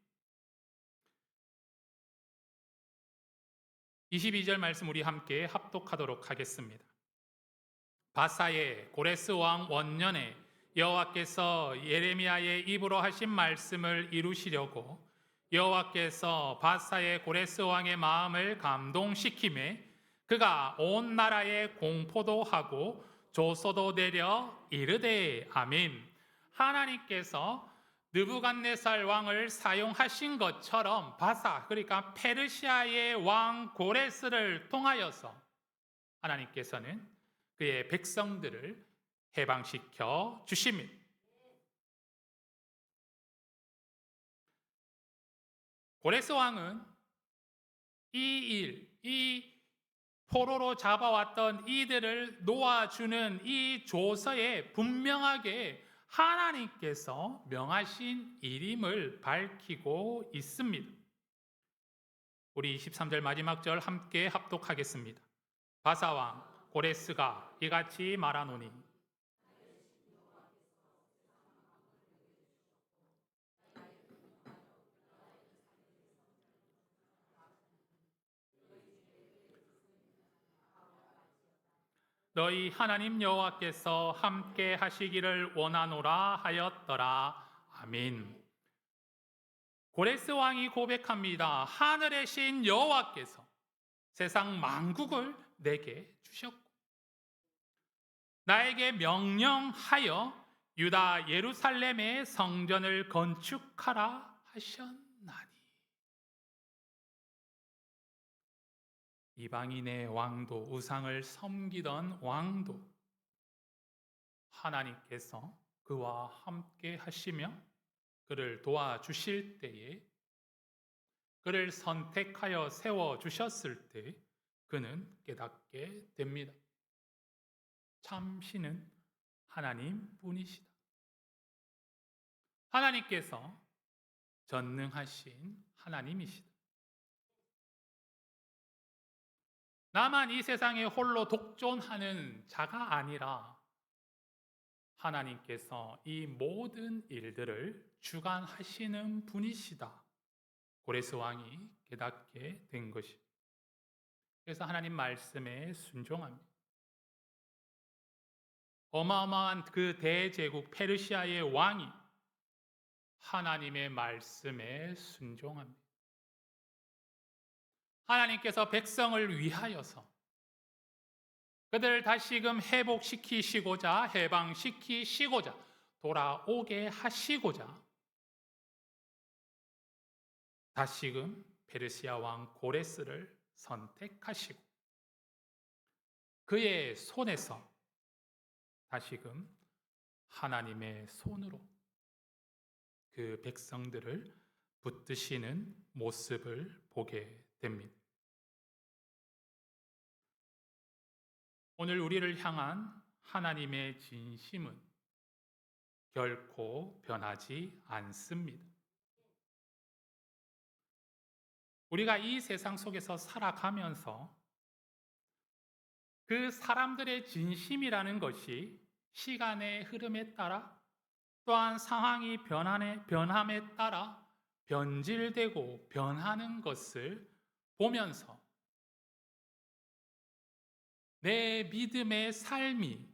22절 말씀 우리 함께 합독하도록 하겠습니다. 바사의 고레스 왕 원년에 여호와께서 예레미야의 입으로 하신 말씀을 이루시려고 여호와께서 바사의 고레스 왕의 마음을 감동시키매 그가 온 나라에 공포도 하고 조소도 내려 이르되 아멘. 하나님께서 느부갓네살 왕을 사용하신 것처럼 바사, 그러니까 페르시아의 왕 고레스를 통하여서 하나님께서는 그의 백성들을 해방시켜 주십니다. 고레스 왕은 이 포로로 잡아왔던 이들을 놓아주는 이 조서에 분명하게 하나님께서 명하신 일임을 밝히고 있습니다. 우리 23절 마지막 절 함께 합독하겠습니다. 바사왕 고레스가 이같이 말하노니 너희 하나님 여호와께서 함께 하시기를 원하노라 하였더라. 아멘. 고레스 왕이 고백합니다. 하늘의 신 여호와께서 세상 만국을 내게 주셨고 나에게 명령하여 유다 예루살렘의 성전을 건축하라 하셨나니. 이방인의 왕도, 우상을 섬기던 왕도 하나님께서 그와 함께 하시며 그를 도와주실 때에, 그를 선택하여 세워주셨을 때 그는 깨닫게 됩니다. 참 신은 하나님뿐이시다. 하나님께서 전능하신 하나님이시다. 나만 이 세상에 홀로 독존하는 자가 아니라 하나님께서 이 모든 일들을 주관하시는 분이시다. 고레스 왕이 깨닫게 된 것입니다. 그래서 하나님 말씀에 순종합니다. 어마어마한 그 대제국 페르시아의 왕이 하나님의 말씀에 순종합니다. 하나님께서 백성을 위하여서 그들을 다시금 회복시키시고자, 해방시키시고자, 돌아오게 하시고자 다시금 페르시아 왕 고레스를 선택하시고 그의 손에서 다시금 하나님의 손으로 그 백성들을 붙드시는 모습을 보게 됩니다. 오늘 우리를 향한 하나님의 진심은 결코 변하지 않습니다. 우리가 이 세상 속에서 살아가면서 그 사람들의 진심이라는 것이 시간의 흐름에 따라 또한 상황이 변함에 따라 변질되고 변하는 것을 보면서 내 믿음의 삶이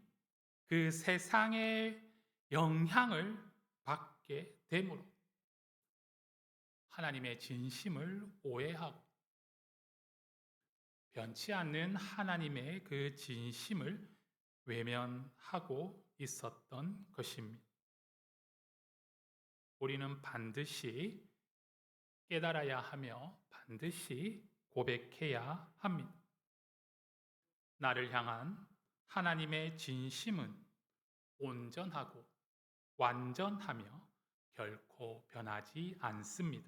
그 세상의 영향을 받게 되므로 하나님의 진심을 오해하고 변치 않는 하나님의 그 진심을 외면하고 있었던 것입니다. 우리는 반드시 깨달아야 하며 반드시 고백해야 합니다. 나를 향한 하나님의 진심은 온전하고 완전하며 결코 변하지 않습니다.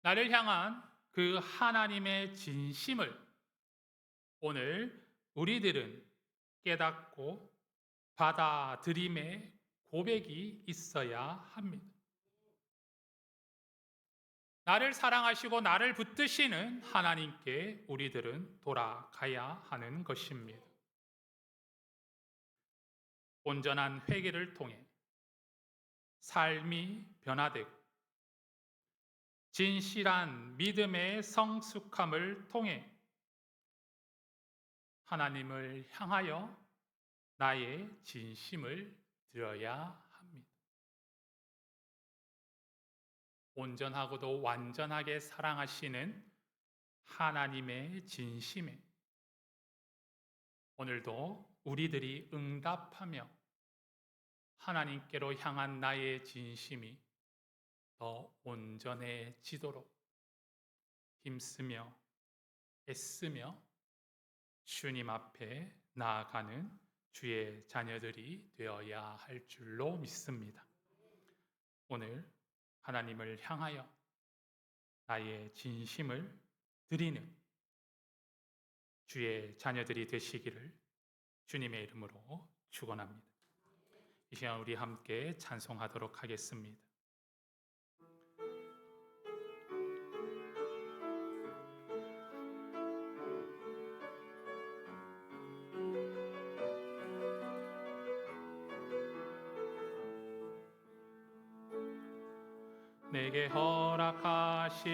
나를 향한 그 하나님의 진심을 오늘 우리들은 깨닫고 받아들임의 고백이 있어야 합니다. 나를 사랑하시고 나를 붙드시는 하나님께 우리들은 돌아가야 하는 것입니다. 온전한 회개를 통해 삶이 변화되고 진실한 믿음의 성숙함을 통해 하나님을 향하여 나의 진심을 드려야 합니다. 온전하고도 완전하게 사랑하시는 하나님의 진심에 오늘도 우리들이 응답하며 하나님께로 향한 나의 진심이 더 온전해지도록 힘쓰며 애쓰며 주님 앞에 나아가는 주의 자녀들이 되어야 할 줄로 믿습니다. 오늘 하나님을 향하여 나의 진심을 드리는 주의 자녀들이 되시기를 주님의 이름으로 축원합니다. 이 시간 우리 함께 찬송하도록 하겠습니다. 내게 허락하신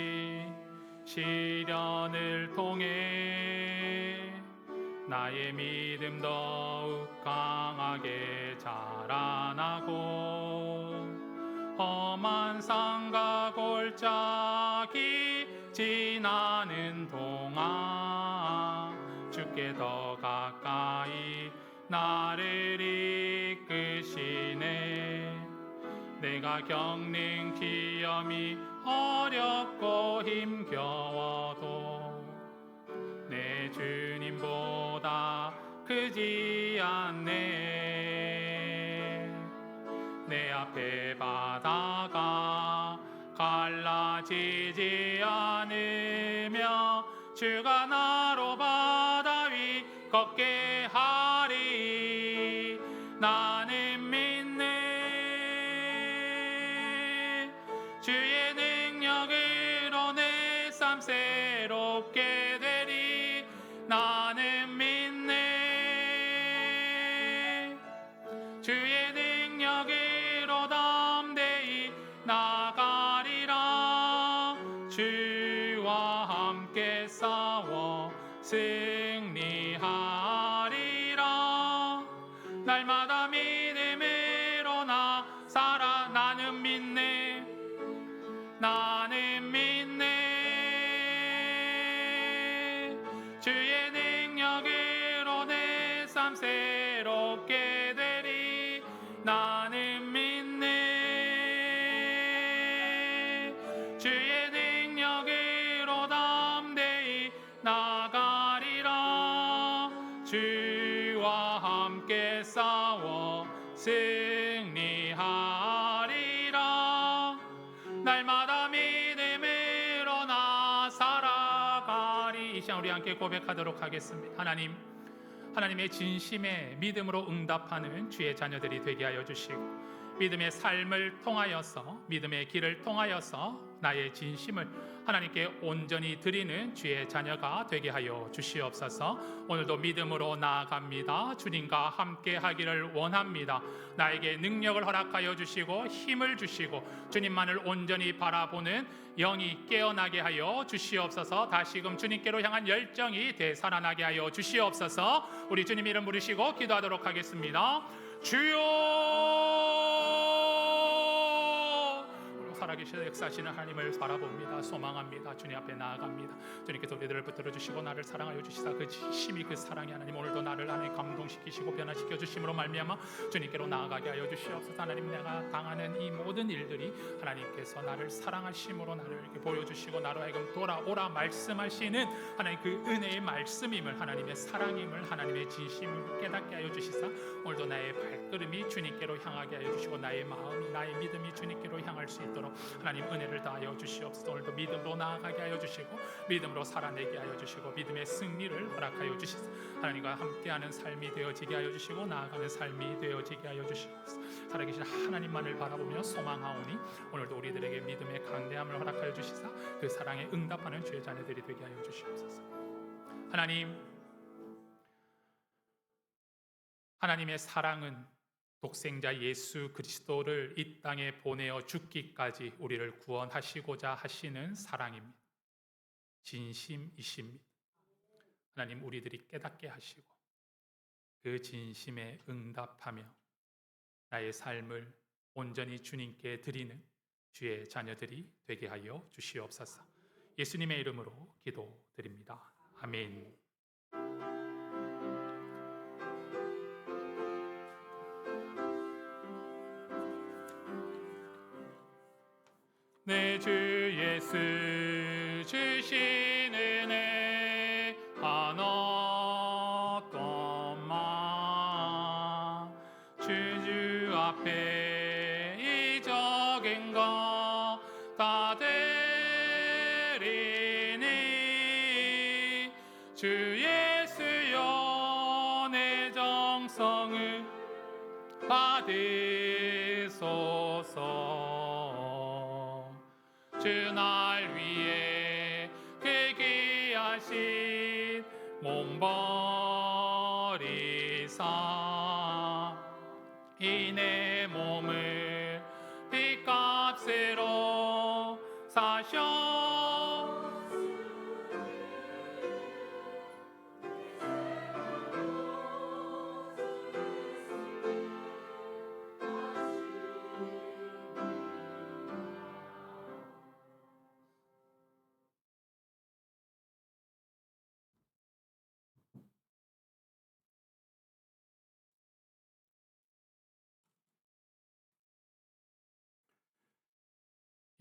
시련을 통해 나의 믿음 더욱 강하게 자라나고 험한 산과 골짜기 지나는 동안 주께 더 가까이 나를 이끄시네. 내가 겪는 기염이 어렵고 힘겨워도 내 주님보다 크지 않네. 내 앞에 바다가 갈라지지 않으며 주가 나로 바다 위 걷게 하리. 나는 믿네. 주의 능력으로 내 삶 새롭게 되리. 나는 믿네. 주의 능력으로 담대히 나가리라. 주와 함께 싸워 승리하리라. 날마다 믿음으로 나 살아. 나는 믿네. 나는 믿네. 주의 능력으로 내 삶 새롭게 되리. 나는 믿네. 주의 능력으로 담대히 나가리라. 주와 함께 싸워 승리하리라. 날마다 믿음으로 나 살아가리. 이 시간 우리 함께 고백하도록 하겠습니다. 하나님의 진심에 믿음으로 응답하는 주의 자녀들이 되게 하여 주시고 믿음의 삶을 통하여서 믿음의 길을 통하여서 나의 진심을 하나님께 온전히 드리는 주의 자녀가 되게 하여 주시옵소서. 오늘도 믿음으로 나아갑니다. 주님과 함께 하기를 원합니다. 나에게 능력을 허락하여 주시고 힘을 주시고 주님만을 온전히 바라보는 영이 깨어나게 하여 주시옵소서. 다시금 주님께로 향한 열정이 되살아나게 하여 주시옵소서. 우리 주님 이름 부르시고 기도하도록 하겠습니다. 주여, 살아계시는 역사하시는 하나님을 바라봅니다. 소망합니다. 주님 앞에 나아갑니다. 주님께서 우리들을 붙들어 주시고 나를 사랑하여 주시사 그 진심이 그 사랑이 하나님 오늘도 나를 하나님 감동시키시고 변화시켜 주심으로 말미암아 주님께로 나아가게 하여 주시옵소서. 하나님 내가 당하는 이 모든 일들이 하나님께서 나를 사랑하심으로 나를 이렇게 보여주시고 나로 하여금 돌아오라 말씀하시는 하나님 그 은혜의 말씀임을 하나님의 사랑임을 하나님의 진심을 깨닫게 하여 주시사 오늘도 나의 발걸음이 주님께로 향하게 하여 주시고 나의 마음이 나의 믿음이 주님께로 향할 수 있도록 하나님 은혜를 다하여 주시옵소서. 오늘도 믿음으로 나아가게 하여 주시고 믿음으로 살아내게 하여 주시고 믿음의 승리를 허락하여 주시사 하나님과 함께하는 삶이 되어지게 하여 주시고 나아가는 삶이 되어지게 하여 주시옵소서. 살아계신 하나님만을 바라보며 소망하오니 오늘도 우리들에게 믿음의 강대함을 허락하여 주시사 그 사랑에 응답하는 주의 자녀들이 되게 하여 주시옵소서. 하나님의 사랑은 독생자 예수 그리스도를 이 땅에 보내어 죽기까지 우리를 구원하시고자 하시는 사랑입니다. 진심이십니다. 하나님 우리들이 깨닫게 하시고 그 진심에 응답하며 나의 삶을 온전히 주님께 드리는 주의 자녀들이 되게 하여 주시옵소서. 예수님의 이름으로 기도드립니다. 아멘. 내 주 예수 주신 은혜 한없건마 주 앞에 이적인 것 다 되리니 주 예수여 내 정성을 받으소서. 주 날 위해 그 귀하신 몸 버리사 이 내 몸을 핏값으로 사셔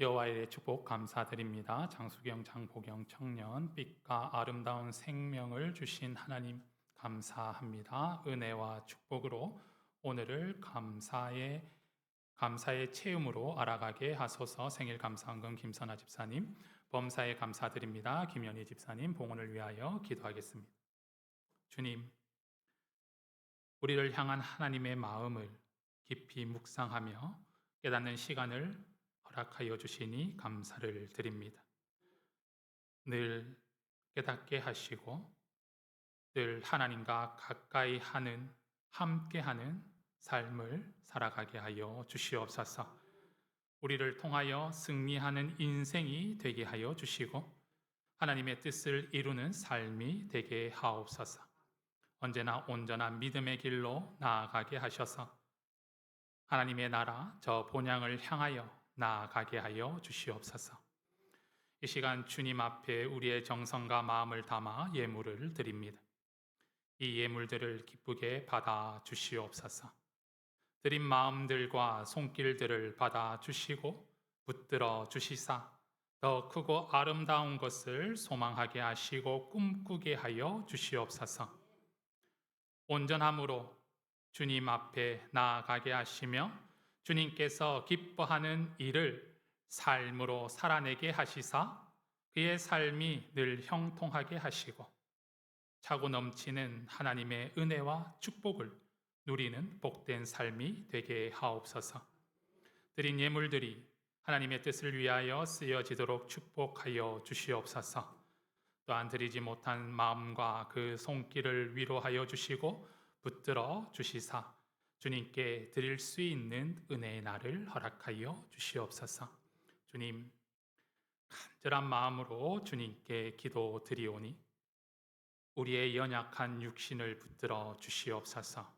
여호와의 축복 감사드립니다. 장수경 장보경 청년 빛과 아름다운 생명을 주신 하나님 감사합니다. 은혜와 축복으로 오늘을 감사의 체험으로 알아가게 하소서. 생일 감사헌금 김선아 집사님, 범사에 감사드립니다. 김연희 집사님 봉헌을 위하여 기도하겠습니다. 주님, 우리를 향한 하나님의 마음을 깊이 묵상하며 깨닫는 시간을 허락하여 주시니 감사를 드립니다. 늘 깨닫게 하시고 늘 하나님과 가까이 하는 함께하는 삶을 살아가게 하여 주시옵소서. 우리를 통하여 승리하는 인생이 되게 하여 주시고 하나님의 뜻을 이루는 삶이 되게 하옵소서. 언제나 온전한 믿음의 길로 나아가게 하셔서 하나님의 나라 저 본향을 향하여 나아가게 하여 주시옵소서. 이 시간 주님 앞에 우리의 정성과 마음을 담아 예물을 드립니다. 이 예물들을 기쁘게 받아 주시옵소서. 드린 마음들과 손길들을 받아 주시고 붙들어 주시사 더 크고 아름다운 것을 소망하게 하시고 꿈꾸게 하여 주시옵소서. 온전함으로 주님 앞에 나아가게 하시며 주님께서 기뻐하는 일을 삶으로 살아내게 하시사 그의 삶이 늘 형통하게 하시고 차고 넘치는 하나님의 은혜와 축복을 누리는 복된 삶이 되게 하옵소서. 드린 예물들이 하나님의 뜻을 위하여 쓰여지도록 축복하여 주시옵소서. 또한 드리지 못한 마음과 그 손길을 위로하여 주시고 붙들어 주시사 주님께 드릴 수 있는 은혜의 날을 허락하여 주시옵소서. 주님, 간절한 마음으로 주님께 기도드리오니 우리의 연약한 육신을 붙들어 주시옵소서.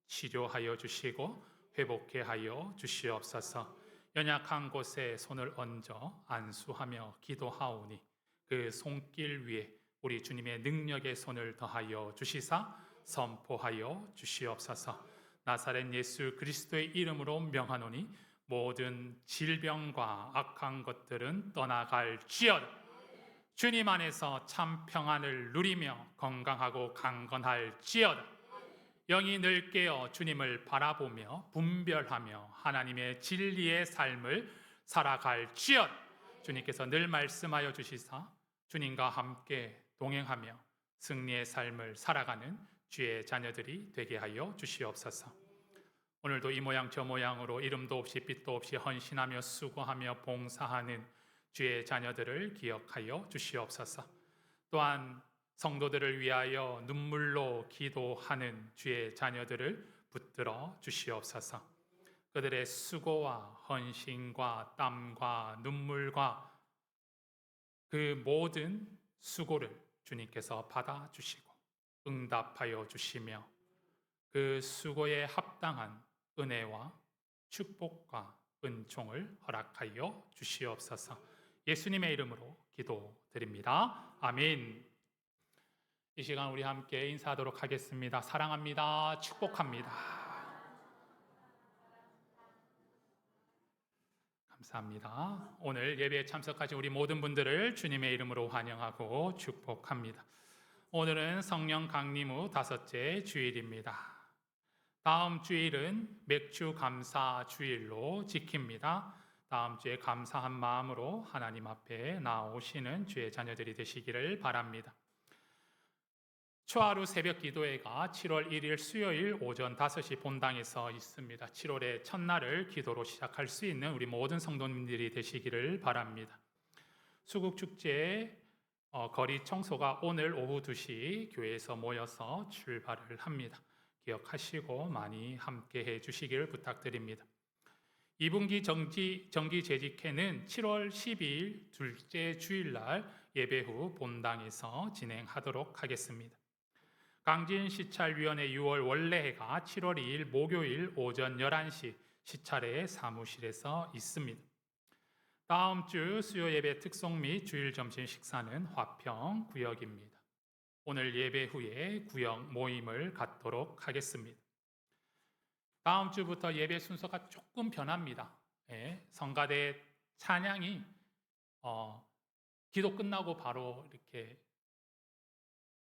치료하여 주시고 회복케 하여 주시옵소서. 연약한 곳에 손을 얹어 안수하며 기도하오니 그 손길 위에 우리 주님의 능력의 손을 더하여 주시사 선포하여 주시옵소서. 나사렛 예수 그리스도의 이름으로 명하노니 모든 질병과 악한 것들은 떠나갈지어다. 주님 안에서 참 평안을 누리며 건강하고 강건할지어다. 영이 늘 깨어 주님을 바라보며 분별하며 하나님의 진리의 삶을 살아갈지어다. 주님께서 늘 말씀하여 주시사 주님과 함께 동행하며 승리의 삶을 살아가는 주의 자녀들이 되게 하여 주시옵소서. 오늘도 이 모양 저 모양으로 이름도 없이 빛도 없이 헌신하며 수고하며 봉사하는 주의 자녀들을 기억하여 주시옵소서. 또한 성도들을 위하여 눈물로 기도하는 주의 자녀들을 붙들어 주시옵소서. 그들의 수고와 헌신과 땀과 눈물과 그 모든 수고를 주님께서 받아주시고 응답하여 주시며 그 수고에 합당한 은혜와 축복과 은총을 허락하여 주시옵소서. 예수님의 이름으로 기도드립니다. 아멘. 이 시간 우리 함께 인사하도록 하겠습니다. 사랑합니다. 축복합니다. 감사합니다. 오늘 예배에 참석하신 우리 모든 분들을 주님의 이름으로 환영하고 축복합니다. 오늘은 성령 강림 후 5째 주일입니다. 다음 주일은 맥주 감사 주일로 지킵니다. 다음 주에 감사한 마음으로 하나님 앞에 나오시는 주의 자녀들이 되시기를 바랍니다. 초하루 새벽 기도회가 7월 1일 수요일 오전 5시 본당에서 있습니다. 7월의 첫날을 기도로 시작할 수 있는 우리 모든 성도님들이 되시기를 바랍니다. 수국축제 거리 청소가 오늘 오후 2시 교회에서 모여서 출발을 합니다. 기억하시고 많이 함께 해주시기를 부탁드립니다. 2분기 정기 재직회는 7월 12일 둘째 주일날 예배 후 본당에서 진행하도록 하겠습니다. 강진 시찰위원회 6월 원래회가 7월 2일 목요일 오전 11시 시찰회 사무실에서 있습니다. 다음 주 수요 예배 특송 및 주일 점심 식사는 화평 구역입니다. 오늘 예배 후에 구역 모임을 갖도록 하겠습니다. 다음 주부터 예배 순서가 조금 변합니다. 성가대 찬양이 기도 끝나고 바로 이렇게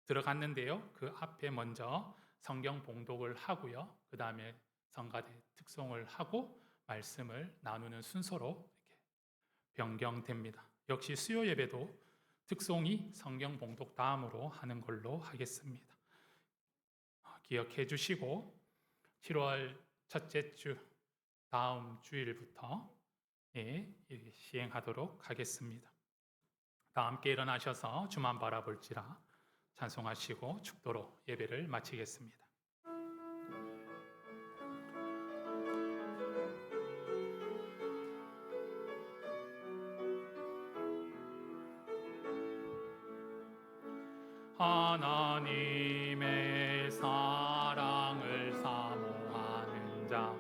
들어갔는데요. 그 앞에 먼저 성경 봉독을 하고요. 그 다음에 성가대 특송을 하고 말씀을 나누는 순서로 이렇게 변경됩니다. 역시 수요 예배도 특송이 성경 봉독 다음으로 하는 걸로 하겠습니다. 기억해 주시고 7월 첫째 주 다음 주일부터 시행하도록 하겠습니다. 다 함께 일어나셔서 주만 바라볼지라 찬송하시고 축도로 예배를 마치겠습니다. 하나님의 사랑을 사모하는 자,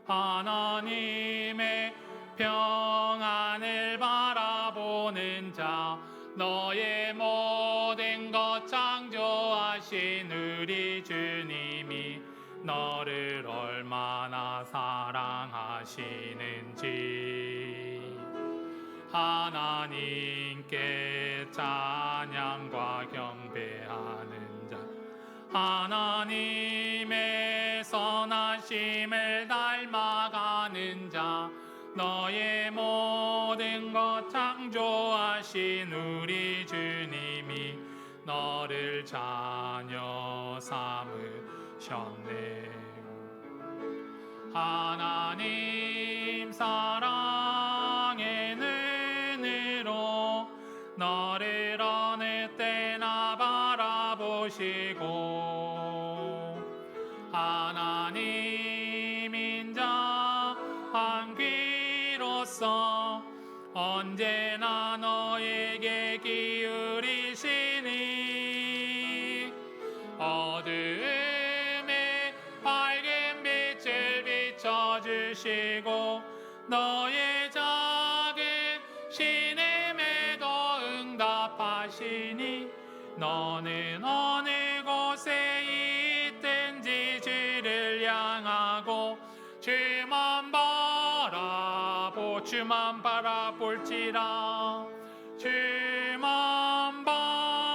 하나님의 평안을 바라보는 자, 너의 모든 것 창조하신 우리 주님이 너를 얼마나 사랑하시는지 하나님께 찬양과 경배하는 자, 하나님의 선하심을 닮아가는 자, 너의 모든 것 창조하신 우리 주님이 너를 자녀 삼으셨네. 하나님 사랑해 너를 어느 때나 바라보시고 하나님인 자 한 귀로서 언제나 너에게 기울이시니 어두움에 밝은 빛을 비춰주시고 너의 작은 신음에도 응답하시니 너는 어느 곳에 있든지 주를 향하고 주만 바라볼지라 주만 바라볼지라.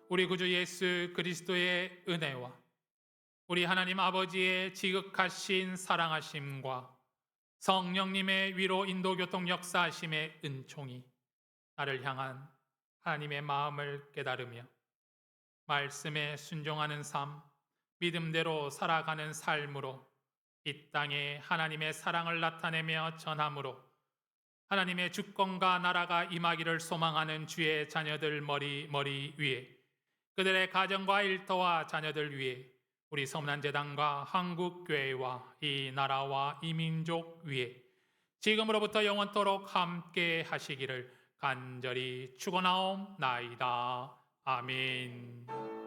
우리 구주 예수 그리스도의 은혜와 우리 하나님 아버지의 지극하신 사랑하심과 성령님의 위로 인도 교통 역사하심의 은총이 나를 향한 하나님의 마음을 깨달으며 말씀에 순종하는 삶, 믿음대로 살아가는 삶으로 이 땅에 하나님의 사랑을 나타내며 전함으로 하나님의 주권과 나라가 임하기를 소망하는 주의 자녀들 머리 위에 그들의 가정과 일터와 자녀들 위에 우리 서문안재단과 한국교회와 이 나라와 이 민족 위에 지금으로부터 영원토록 함께 하시기를 간절히 축원하옵나이다. 아멘.